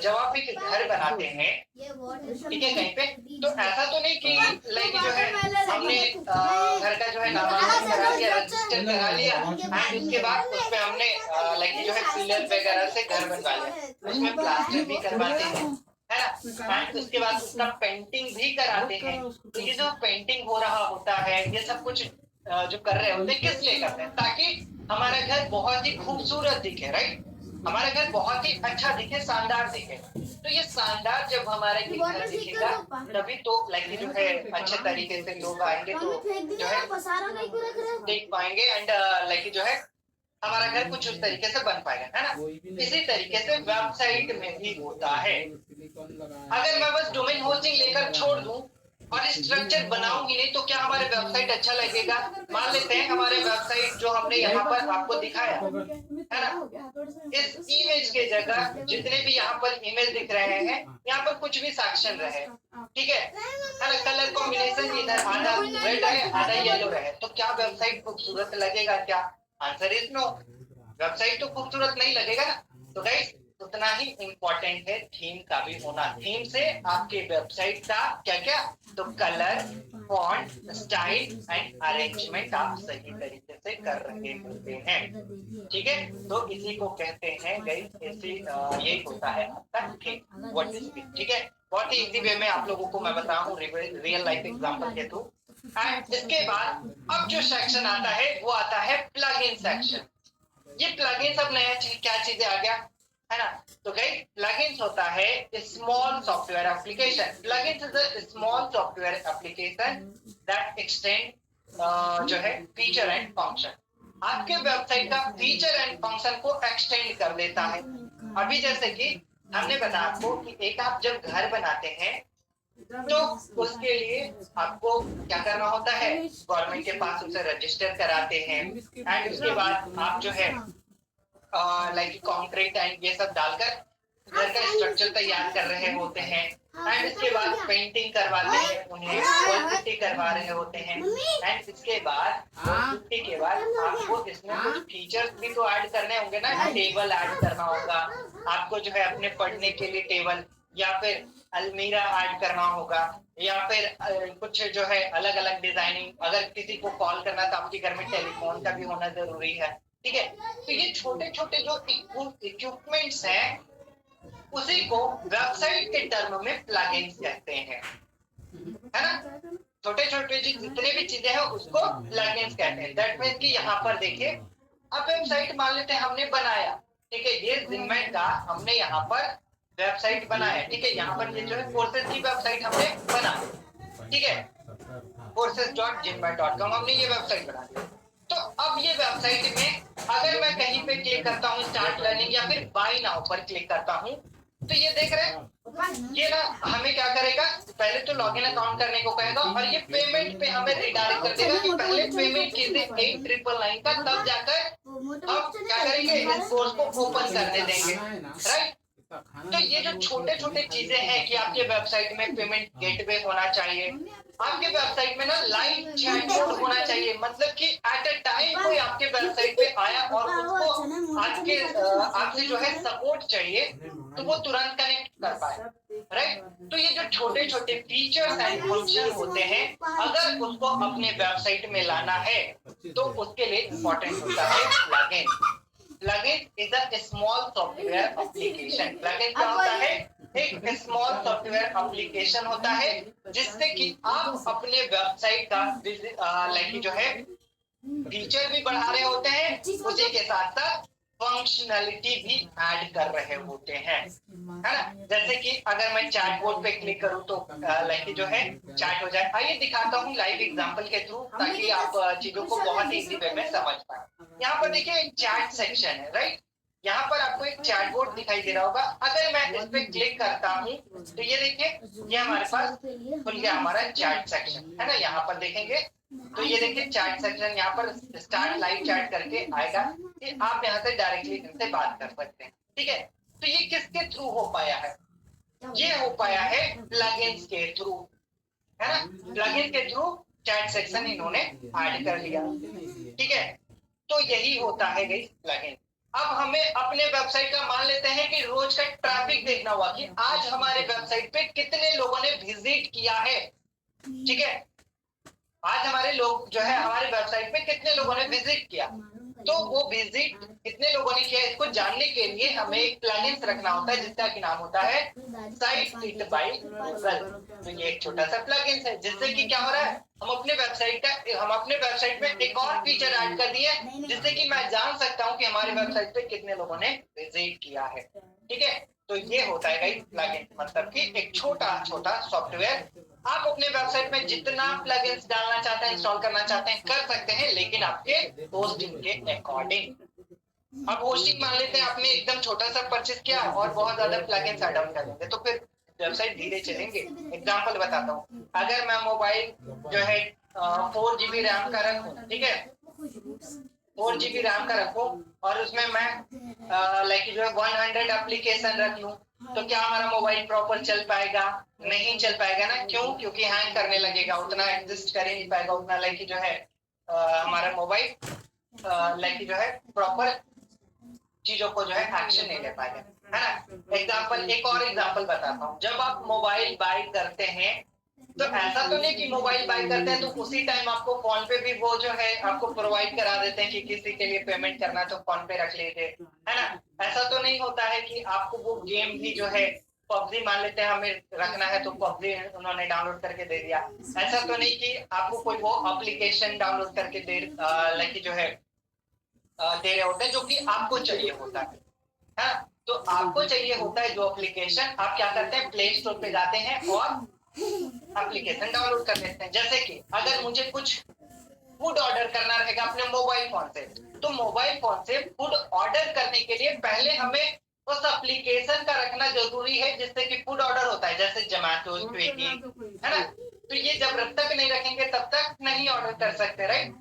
जब आप एक घर बनाते हैं, ठीक है, कहीं पे, तो ऐसा तो नहीं कि लाइक जो है हमने घर का जो है नामांकन करा लिया, रजिस्टर करा लिया एंड उसके बाद उस पे हमने लाइक जो है पिलर वगैरह से घर बनवा लिया, उसमें प्लास्टर भी करवाते हैं, है ना, एंड उसके बाद उसका पेंटिंग भी कराते हैं। तो ये जो पेंटिंग हो रहा होता है, ये सब कुछ जो कर रहे होते हैं किस लिए करते हैं, ताकि हमारा घर बहुत ही खूबसूरत दिखे, राइट, हमारा घर बहुत ही अच्छा दिखे, शानदार दिखे। तो ये शानदार जब हमारा ये घर दिखेगा तभी तो लाइक जो है अच्छे तरीके से लोग आएंगे तो जो है देख पाएंगे एंड लाइक जो है हमारा घर कुछ उस तरीके से बन पाएगा, है ना। इसी तरीके से वेबसाइट में भी होता है। अगर मैं बस डोमेन होस्टिंग लेकर छोड़ दूं और स्ट्रक्चर बनाऊं ही नहीं तो क्या हमारे वेबसाइट अच्छा लगेगा? मान लेते हैं हमारे वेबसाइट जो हमने यहाँ पर आपको दिखाया, है ना, इस इमेज के जगह जितने भी यहाँ पर इमेज दिख रहे हैं, यहाँ पर कुछ भी सेक्शन रहे, ठीक है ना, कलर कॉम्बिनेशन इधर आधा रेड है आधा येलो रहे, तो क्या वेबसाइट खूबसूरत लगेगा क्या? आंसर इज नो, वेबसाइट तो खूबसूरत नहीं लगेगा ना। तो गाइस उतना ही इम्पोर्टेंट है थीम का भी होना। थीम से आपके वेबसाइट का क्या क्या, तो colour, font, style and arrangement आप सही तरीके से कर रहे होते हैं, ठीक है। तो इसी को कहते हैं गाइस, ऐसे यही होता है आपका थीम, व्हाट इज थीम, ठीक है। बहुत ही इजी वे में आप लोगों को मैं बता हूँ रियल लाइफ एग्जांपल के थ्रू। एंड इसके बाद अब जो सेक्शन आता है वो आता है प्लगइन सेक्शन। ये प्लगइन सब नया क्या चीजें आ गया है ना। तो गई प्लगइन्स होता है small software application. Plugins is a small software application that extend जो है फीचर एंड फंक्शन। आपके वेबसाइट का फीचर एंड फंक्शन को एक्सटेंड कर देता है। अभी जैसे कि हमने बताया आपको कि एक आप जब घर बनाते हैं तो उसके लिए आपको क्या करना होता है, गवर्नमेंट के पास उसे रजिस्टर कराते हैं एंड उसके बाद आप जो है लाइक कंक्रीट एंड ये सब डालकर घर का स्ट्रक्चर तैयार कर रहे होते हैं एंड इसके बाद पेंटिंग करवाते हैं, उन्हें वॉल पुट्टी करवा रहे होते हैं एंड इसके बाद पुट्टी के बाद आपको इसमें कुछ फीचर्स भी तो ऐड करने होंगे ना। टेबल ऐड करना होगा आपको, जो है अपने पढ़ने के लिए टेबल या फिर अलमीरा ऐड करना होगा या फिर कुछ जो है अलग अलग डिजाइनिंग। अगर किसी को कॉल करना तो आपके घर में टेलीफोन का भी होना जरूरी है, ठीक है। तो ये छोटे छोटे जो इक्विपमेंट्स हैं उसी को वेबसाइट के टर्म में प्लगइन्स कहते हैं, है ना। छोटे छोटे जितने भी चीजें हैं उसको प्लगइन्स कहते हैं। दैट मींस कि यहाँ पर देखिए अब वेबसाइट मान लेते हैं हमने बनाया, ठीक है। ये जिनमें का हमने यहाँ पर वेबसाइट बनाया, ठीक है। यहाँ पर ये जो है कोर्सेज की वेबसाइट हमने बना, ठीक है। courses.jinmat.com हमने ये वेबसाइट बना दी। तो अब ये वेबसाइट में अगर मैं कहीं पे क्लिक करता हूँ स्टार्ट लर्निंग या फिर बाय नाउ पर क्लिक करता हूँ तो ये देख रहे हैं ये ना हमें क्या करेगा, पहले तो लॉगिन अकाउंट करने को कहेगा और ये पेमेंट पे हमें रिडायरेक्ट कर देगा कि पहले पेमेंट कीजिए 8999 का, तब जाकर हम क्या करेंगे इस कोर्स को ओपन करने देंगे, राइट। तो ये जो छोटे छोटे चीजें हैं कि आपके वेबसाइट में पेमेंट गेटवे होना चाहिए, आपके वेबसाइट में ना लाइव चैटबॉट होना चाहिए। मतलब कि एट अ टाइम कोई आपके वेबसाइट पे आया और उसको आपसे जो है सपोर्ट चाहिए तो वो तुरंत कनेक्ट कर पाए, राइट। तो ये जो छोटे छोटे फीचर्स एंड फंक्शन होते हैं अगर उसको अपने वेबसाइट में लाना है तो उसके लिए इंपॉर्टेंट होता है plugin. Plugin is a small software application. Plugin क्या होता है, एक स्मॉल सॉफ्टवेयर एप्लीकेशन होता है जिससे कि आप अपने वेबसाइट का लाइक जो है फीचर भी बढ़ा रहे होते हैं, उसी के साथ साथ फंक्शनलिटी भी ऐड कर रहे होते हैं, है ना। जैसे कि अगर मैं चैट बोर्ड पे क्लिक करूं तो लाइक जो है चैट हो जाए। आइए दिखाता हूं लाइव एग्जांपल के थ्रू ताकि आप चीजों को बहुत इजी वे में समझ पाए। यहाँ पर देखिए एक चैट सेक्शन है, राइट। यहाँ पर आपको एक चैट बोर्ड दिखाई दे रहा होगा। अगर मैं इस पे क्लिक करता हूँ तो ये देखिए ये हमारे पास खुल गया हमारा चैट सेक्शन, है ना। यहाँ पर देखेंगे तो ये देखिए चैट सेक्शन यहाँ पर स्टार्ट लाइव चैट करके आएगा कि आप यहाँ से डायरेक्टली इनसे बात कर सकते हैं, ठीक है। तो ये किसके थ्रू हो पाया है, ये हो पाया है प्लगइन्स के थ्रू, है ना। प्लगइन के थ्रू चैट सेक्शन इन्होंने ऐड कर लिया, ठीक है। तो यही होता है गाइस प्लगइन। अब हमें अपने वेबसाइट का मान लेते हैं कि रोज का ट्रैफिक देखना हुआ कि आज हमारे वेबसाइट पे कितने लोगों ने विजिट किया है, ठीक है। आज हमारे लोग जो है हमारे वेबसाइट पे कितने लोगों ने विजिट किया, तो वो विजिट कितने लोगों ने किया इसको जानने के लिए हमें एक प्लगइन रखना होता है जिसका कि नाम होता है साइट हिट बाय गूगल। तो ये एक छोटा सा प्लगइन है जिससे कि क्या हो रहा है हम अपने वेबसाइट में एक और फीचर ऐड कर दिए जिससे कि मैं जान सकता हूँ कि हमारे वेबसाइट पे कितने लोगों ने विजिट किया है, ठीक है। तो ये होता है गाइस प्लगइन, मतलब कि एक छोटा छोटा सॉफ्टवेयर। आप अपने वेबसाइट में जितना प्लगइन्स डालना चाहते हैं इंस्टॉल करना चाहते हैं कर सकते हैं, लेकिन आपके होस्टिंग के अकॉर्डिंग। अब होस्टिंग मान लेते हैं आपने एकदम छोटा सा परचेस किया और बहुत ज्यादा प्लगइन्स ऐड ऑन कर देंगे तो फिर वेबसाइट धीरे चलेंगे। एग्जांपल बताता हूँ, अगर मैं मोबाइल जो है 4 GB रैम का रखूं, ठीक है। 4 GB रैम का रखूं और उसमें मैं लाइक जो है 100 एप्लीकेशन रख लूं तो क्या हमारा मोबाइल प्रॉपर चल पाएगा, नहीं चल पाएगा ना। क्यों, क्योंकि हैंग करने लगेगा, उतना एग्जिस्ट कर ही नहीं पाएगा, उतना लाइक जो है हमारा मोबाइल लाइक जो है प्रॉपर चीजों को जो है एक्शन नहीं ले पाएगा, है ना। एग्जांपल एक और एग्जांपल बताता हूँ, जब आप मोबाइल बाय करते हैं तो ऐसा तो नहीं कि मोबाइल बाय करते हैं तो उसी टाइम आपको फोन पे भी वो जो है आपको प्रोवाइड करा देते हैं कि किसी के लिए पेमेंट करना तो फोन पे रख लीजिए, है ना। ऐसा तो नहीं होता है कि आपको वो गेम भी जो है पबजी मान लेते हैं हमें रखना है तो पबजी उन्होंने डाउनलोड करके दे दिया। ऐसा तो नहीं कि आपको कोई वो एप्लीकेशन डाउनलोड करके दे लाइक जो है दे रहे होते हैं जो कि आपको चाहिए होता है। हाँ, तो आपको चाहिए होता है जो एप्लीकेशन, आप क्या करते हैं प्ले स्टोर पे जाते हैं और एप्लीकेशन डाउनलोड कर लेते हैं। जैसे कि अगर मुझे कुछ फूड ऑर्डर करना रहेगा अपने मोबाइल फोन से, तो मोबाइल फोन से फूड ऑर्डर करने के लिए पहले हमें उस एप्लीकेशन का रखना जरूरी है जिससे कि फूड ऑर्डर होता है, जैसे जोमेटो, स्विगी, है ना। तो ये जब तक नहीं रखेंगे तब तक नहीं ऑर्डर कर सकते, राइट,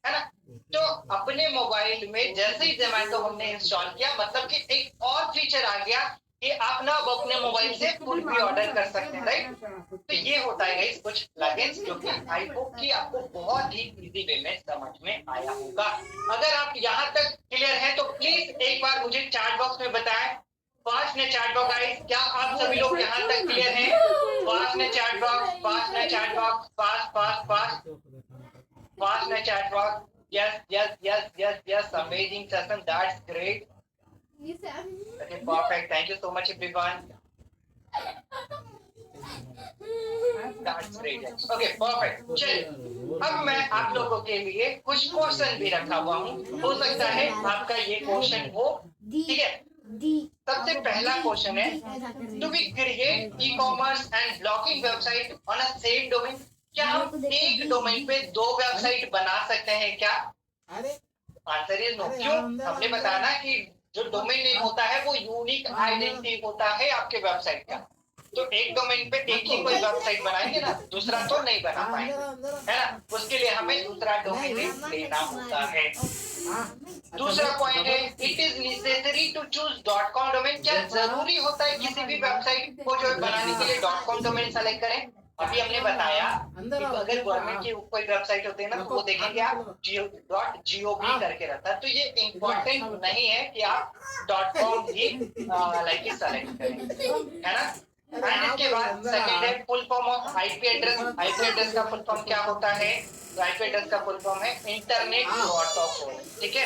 है ना। तो अपने मोबाइल में जैसे ही जोमेटो हमने इंस्टॉल किया, मतलब कि एक और फीचर आ गया कि आप ना अब अपने मोबाइल से फूड भी ऑर्डर कर सकते हैं, राइट। तो ये होता है गाइस कुछ प्लगइन्स जो कि आई होप कि आपको बहुत ही इजी वे में समझ में आया होगा। अगर आप यहाँ तक क्लियर हैं तो प्लीज एक बार मुझे चैट बॉक्स में बताएं। फास्ट ने चैट बॉक्स गाइस, क्या आप सभी लोग यहाँ तक क्लियर हैं? फास्ट ने चैट बॉक्स, फास्ट ने chat box, fast fast fast fast ने chat box. Yes, yes, yes, yes, yes. Amazing session. That's great. Okay, perfect. Thank you so much, everyone. That's great. Okay, perfect. चलिए, अब मैं आप लोगों के लिए कुछ क्वेश्चन भी रखा हुआ हूँ, हो सकता है आपका ये क्वेश्चन हो, ठीक है। सबसे पहला क्वेश्चन है, to be create e commerce and blogging website on a same domain, क्या हम एक डोमेन पे दो वेबसाइट बना सकते हैं क्या? Answer is no. क्यों? हमने बताया ना कि जो डोमेन नेम होता है वो यूनिक आइडेंटिटी होता है आपके वेबसाइट का। तो एक डोमेन पे एक ही कोई वेबसाइट बनाएंगे ना, दूसरा तो नहीं बना पाएंगे, है ना। उसके लिए हमें दूसरा डोमेन नेम लेना होता है। दूसरा पॉइंट है, it is necessary to choose dot com domain, क्या जरूरी होता है किसी भी वेबसाइट को जो बनाने के लिए डॉट कॉम डोमेन सेलेक्ट करें? अभी हमने बताया कि अगर गवर्नमेंट की कोई वेबसाइट होती है ना, तो वो देखेंगे आप .gov करके रहता है, तो ये इम्पोर्टेंट नहीं है कि आप .com ही लाइक सेलेक्ट करें, है ना। एंड इसके बाद सेकंड है full form of IP address. IP address का फुल फॉर्म क्या होता है? आईपी एड्रेस का फुल फॉर्म है इंटरनेट प्रोटोकॉल, ठीक है,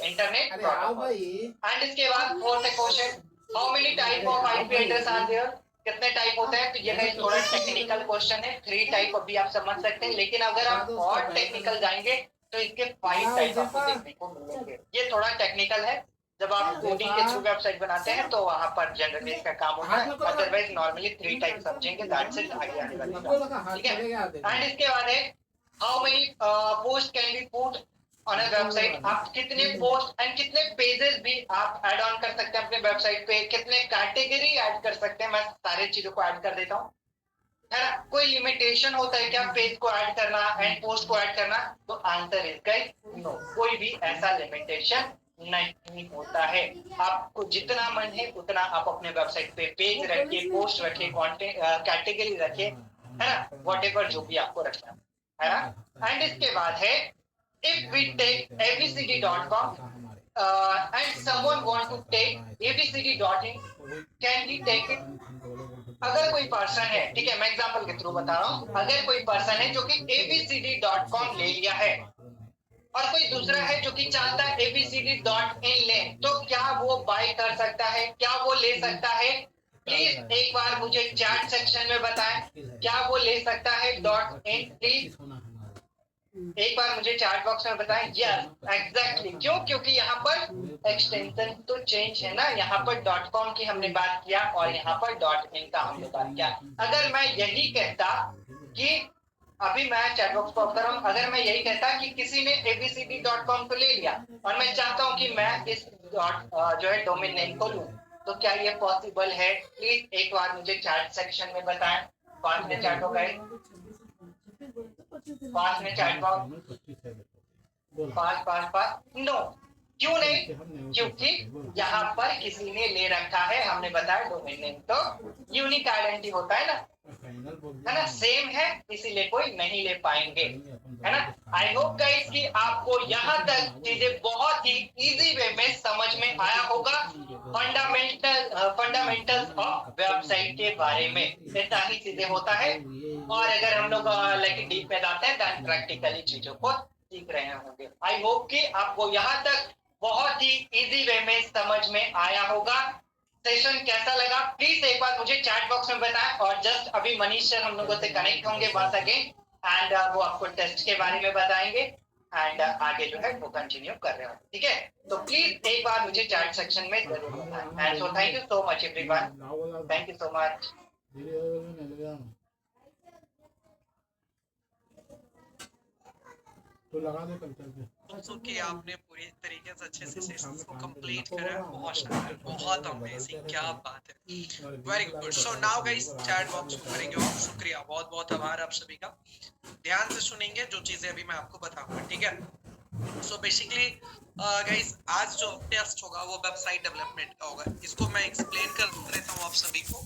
इंटरनेट प्रोटोकॉल। एंड इसके बाद fourth question, how many type of IP address are there, कितने टाइप होते हैं? तो ये थोड़ा टेक्निकल क्वेश्चन है, 3 टाइप अभी आप समझ सकते हैं, लेकिन अगर आप और टेक्निकल जाएंगे तो इसके 5 टाइप आपको देखने को मिलेंगे। ये थोड़ा टेक्निकल है, जब आप कोडिंग के थ्रू वेबसाइट बनाते हैं तो वहां पर जनरली इसका काम होता है, अदरवाइज नॉर्मली 3 टाइप समझेंगे, दैट्स इट, आगे आने वाली बात, ठीक है। एंड इसके बाद है, how many post can be put on a website, आप कितने पोस्ट एंड कितने पेजेस भी आप ऐड ऑन कर सकते हैं अपने वेबसाइट पे, कितने कैटेगरी ऐड कर सकते हैं, मैं सारी चीजों को ऐड कर देता हूँ, है ना। कोई लिमिटेशन होता है क्या पेज को ऐड करना एंड पोस्ट को ऐड करना? तो आंसर इज गाइस नो, कोई भी ऐसा लिमिटेशन नहीं होता है। आपको जितना मन है उतना आप अपने वेबसाइट पे पेज रखिए, पोस्ट रखिए, कंटेंट कैटेगरी रखिए, है ना, व्हाटएवर जो भी आपको रखना है ना। एंड इसके बाद है, if we take abcd.com and someone want to take abcd.in, can we take it? अगर कोई पर्सन है, ठीक है, मैं एग्जांपल के थ्रू बता रहा हूँ, अगर कोई पर्सन है जो कि abcd.com ले लिया है और कोई दूसरा है जो कि चाहता है abcd.in ले, तो क्या वो बाय कर सकता है, क्या वो ले सकता है? प्लीज एक बार मुझे चैट सेक्शन में बताएं, क्या वो ले सकता है .in? प्लीज एक बार मुझे चैट बॉक्स में बताएं। Yes, exactly. क्यों? क्योंकि यहाँ पर एक्सटेंशन तो चेंज है ना, यहाँ पर .com की हमने बात किया और यहाँ पर .in का हमने बात किया। अगर मैं यही कहता कि अभी मैं चैट बॉक्स पर कर रहा हूँ, अगर मैं यही कहता कि किसी ने abcd.com को ले लिया और मैं चाहता हूँ कि मैं इस जो है डोमेन नेम को लूं, तो क्या ये पॉसिबल है? प्लीज एक बार मुझे चैट सेक्शन में बताएं। पांच में चैट हो गए, पांच में चैट बॉक्स, पांच पांच पांच। नो, क्यों नहीं? क्योंकि यहाँ पर किसी ने ले रखा है, हमने बताया डोमेन नेम तो यूनिक आइडेंटिटी होता है ना, सेम है, इसीलिए कोई नहीं ले पाएंगे, है ना। आई होप गाइस कि आपको यहाँ तक चीजें बहुत ही इजी वे में समझ में आया होगा, फंडामेंटल्स ऑफ वेबसाइट के बारे में इतना ही चीजें होता है। और अगर हम लोग लाइक डीप में जाते हैं देन प्रैक्टिकली चीजों को सीख रहे होंगे। आई होप कि आपको यहाँ तक बहुत ही इजी वे में समझ में आया होगा। सेशन कैसा लगा प्लीज एक बार मुझे चैट बॉक्स में बताएं। और जस्ट अभी मनीष सर हम लोगों से कनेक्ट होंगे बात अगेन एंड वो आपको टेस्ट के बारे में बताएंगे एंड आगे जो है वो कंटिन्यू कर रहे हो, ठीक है। तो प्लीज एक बार मुझे चैट सेक्शन में जरूर बताएं। And so thank you so much everyone, thank you so much. तो लगा दे कल करके कि आपने पूरी तरीके से अच्छे से सेशंस को कंप्लीट करा, बहुत शानदार, बहुत अमेजिंग, क्या बात है, very good. So now guys chat box को करेंगे ऑफ। शुक्रिया, बहुत बहुत आभार आप सभी का। ध्यान से सुनेंगे जो चीजें अभी मैं आपको बताऊंगा, ठीक है। सो बेसिकली गाइस आज जो टेस्ट होगा वो वेबसाइट डेवलपमेंट का होगा। इसको मैं एक्सप्लेन कर देता हूँ आप सभी को।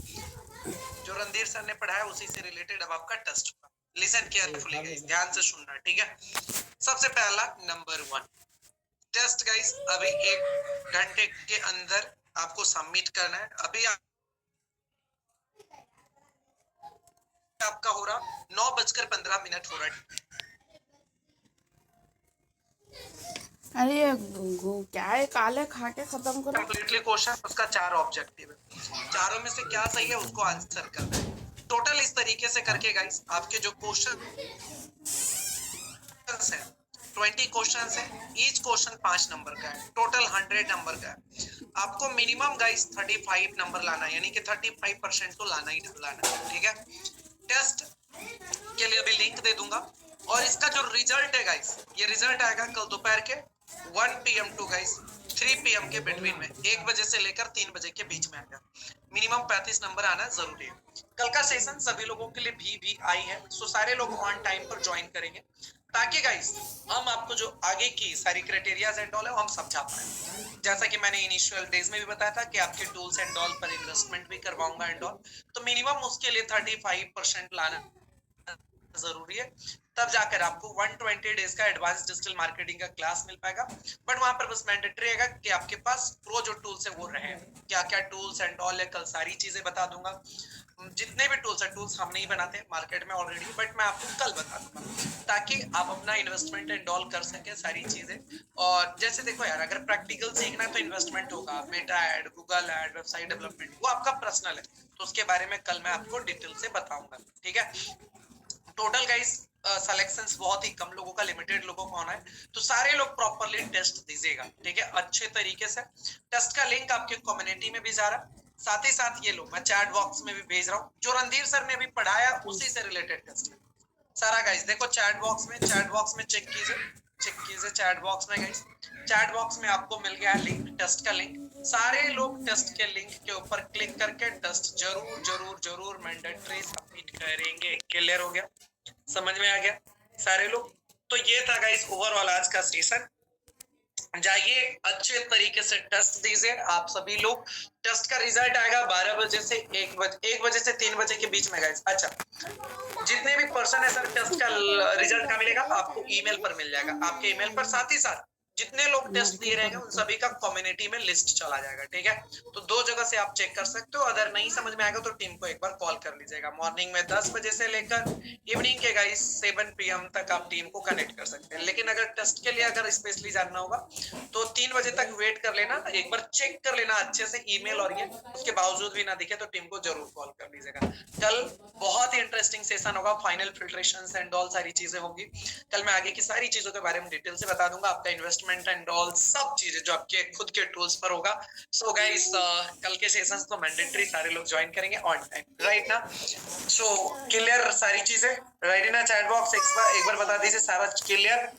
जो रणधीर सर ने पढ़ाया उसी से रिलेटेड अब आपका टेस्ट होगा। लिसन केयरफुली गाइस, ध्यान से सुनना, ठीक है। सबसे पहला नंबर 1 टेस्ट गाइस, अभी 1 घंटे के अंदर आपको सबमिट करना है। अभी आपका हो रहा 9:15 हो रहा है। अरे ये क्या है, काले खा के खत्म करो। कंप्लीटली क्वेश्चन, उसका 4 ऑब्जेक्टिव है, चारों में से क्या सही है उसको आंसर करना है। टोटल इस तरीके से करके गाइस आपके जो क्वेश्चन है 20 क्वेश्चन है, ईच क्वेश्चन 5 नंबर का है, टोटल 100 नंबर का है। आपको मिनिमम गाइस 35 नंबर लाना है, यानी कि 35% तो लाना ही लाना है, ठीक है। टेस्ट के लिए अभी लिंक दे दूंगा और इसका जो रिजल्ट है गाइस, ये रिजल्ट आएगा कल दोपहर के 1 PM टू गाइस 3 PM के बिटवीन में, 1 बजे से लेकर 3 बजे के बीच में आएगा। मिनिमम 35 नंबर आना जरूरी है। कल का सेशन सभी लोगों के लिए भी आई है, सो सारे लोग ऑन टाइम पर ज्वाइन करेंगे ताकि गाइस हम आपको जो आगे की सारी क्राइटेरियाज एंड ऑल है हम समझा पाए। जैसा कि मैंने इनिशियल डेज में भी बताया था कि आपके टूल्स एंड ऑल पर इन्वेस्टमेंट भी करवाऊंगा एंड ऑल, तो मिनिमम उसके लिए 35% लाना जरूरी है, तब जाकर आपको 120 डेज का एडवांस डिजिटल मार्केटिंग का क्लास मिल पाएगा। बट वहां पर बस मैंडेटरी रहेगा कि आपके पास प्रो जो टूल्स है वो रहे, क्या क्या टूल्स एंड ऑल है, कल सारी चीजें बता दूंगा। जितने भी टूल्स है, टूल्स हम नहीं बनाते मार्केट में ऑलरेडी, बट मैं आपको कल बता दूंगा ताकि आप अपना इन्वेस्टमेंट एंड ऑल कर सके सारी चीजें। और जैसे देखो यार, अगर प्रैक्टिकल सीखना है तो इन्वेस्टमेंट होगा, Meta ad, Google ad, website development, वो आपका पर्सनल है, तो उसके बारे में कल मैं आपको डिटेल से बताऊंगा, ठीक है। टोटल गाइस सिलेक्शंस बहुत ही कम लोगों का, लिमिटेड लोगों का होना है, तो सारे लोग प्रॉपर्ली टेस्ट दीजिएगा, ठीक है, अच्छे तरीके से। टेस्ट का लिंक आपके कम्युनिटी में भी जा रहा है, साथ ही साथ ये लो मैं चैट बॉक्स में भी भेज रहा हूँ, जो रणधीर सर ने अभी पढ़ाया उसी से रिलेटेड टेस्ट है सारा गाइस। देखो चैट बॉक्स में चेक कीजिए चैट बॉक्स में गाइस, चैट बॉक्स में आपको मिल गया है लिंक, टेस्ट का लिंक। सारे लोग टेस्ट के लिंक के ऊपर क्लिक करके टेस्ट जरूर जरूर जरूर मैंडेटरी सबमिट करेंगे। क्लियर हो गया, समझ में आ गया सारे लोग? तो ये था गाइस ओवरऑल आज का सेशन। जाइए अच्छे तरीके से टेस्ट दीजिए आप सभी लोग। टेस्ट का रिजल्ट आएगा 12 बजे से 1 बजे से 3 बजे के बीच में गाइस। अच्छा, जितने भी पर्सन है सर टेस्ट का रिजल्ट का मिलेगा आपको ईमेल पर मिल जाएगा, आपके ईमेल पर। साथ ही साथ जितने लोग टेस्ट दिए रहेंगे उन सभी का कम्युनिटी में लिस्ट चला जाएगा, ठीक है। तो 2 जगह से आप चेक कर सकते हो। अगर नहीं समझ में आएगा तो टीम को एक बार कॉल कर लीजिएगा। मॉर्निंग में 10 बजे से लेकर इवनिंग के गाइस 7 PM तक आप टीम को कनेक्ट कर सकते हैं। लेकिन अगर टेस्ट के लिए अगर स्पेशली जानना होगा तो 3 बजे तक वेट कर लेना, एक बार चेक कर लेना अच्छे से ईमेल और ये, उसके बावजूद भी ना दिखे तो टीम को जरूर कॉल कर लीजिएगा। कल बहुत ही इंटरेस्टिंग सेशन होगा, फाइनल फिल्ट्रेशंस एंड ऑल सारी चीजें होगी। कल मैं आगे की सारी चीजों के बारे में डिटेल से बता दूंगा, आपका इन्वेस्टमेंट एंड ऑल सब चीजें जो आपके खुद के टूल्स पर होगा। सो गाइस कल के सेशंस तो मैंडेटरी सारे लोग ज्वाइन करेंगे ऑन टाइम, राइट ना? सो क्लियर सारी चीजें, राइट ना? चैट बॉक्स एक बार बता दीजिए सारा क्लियर।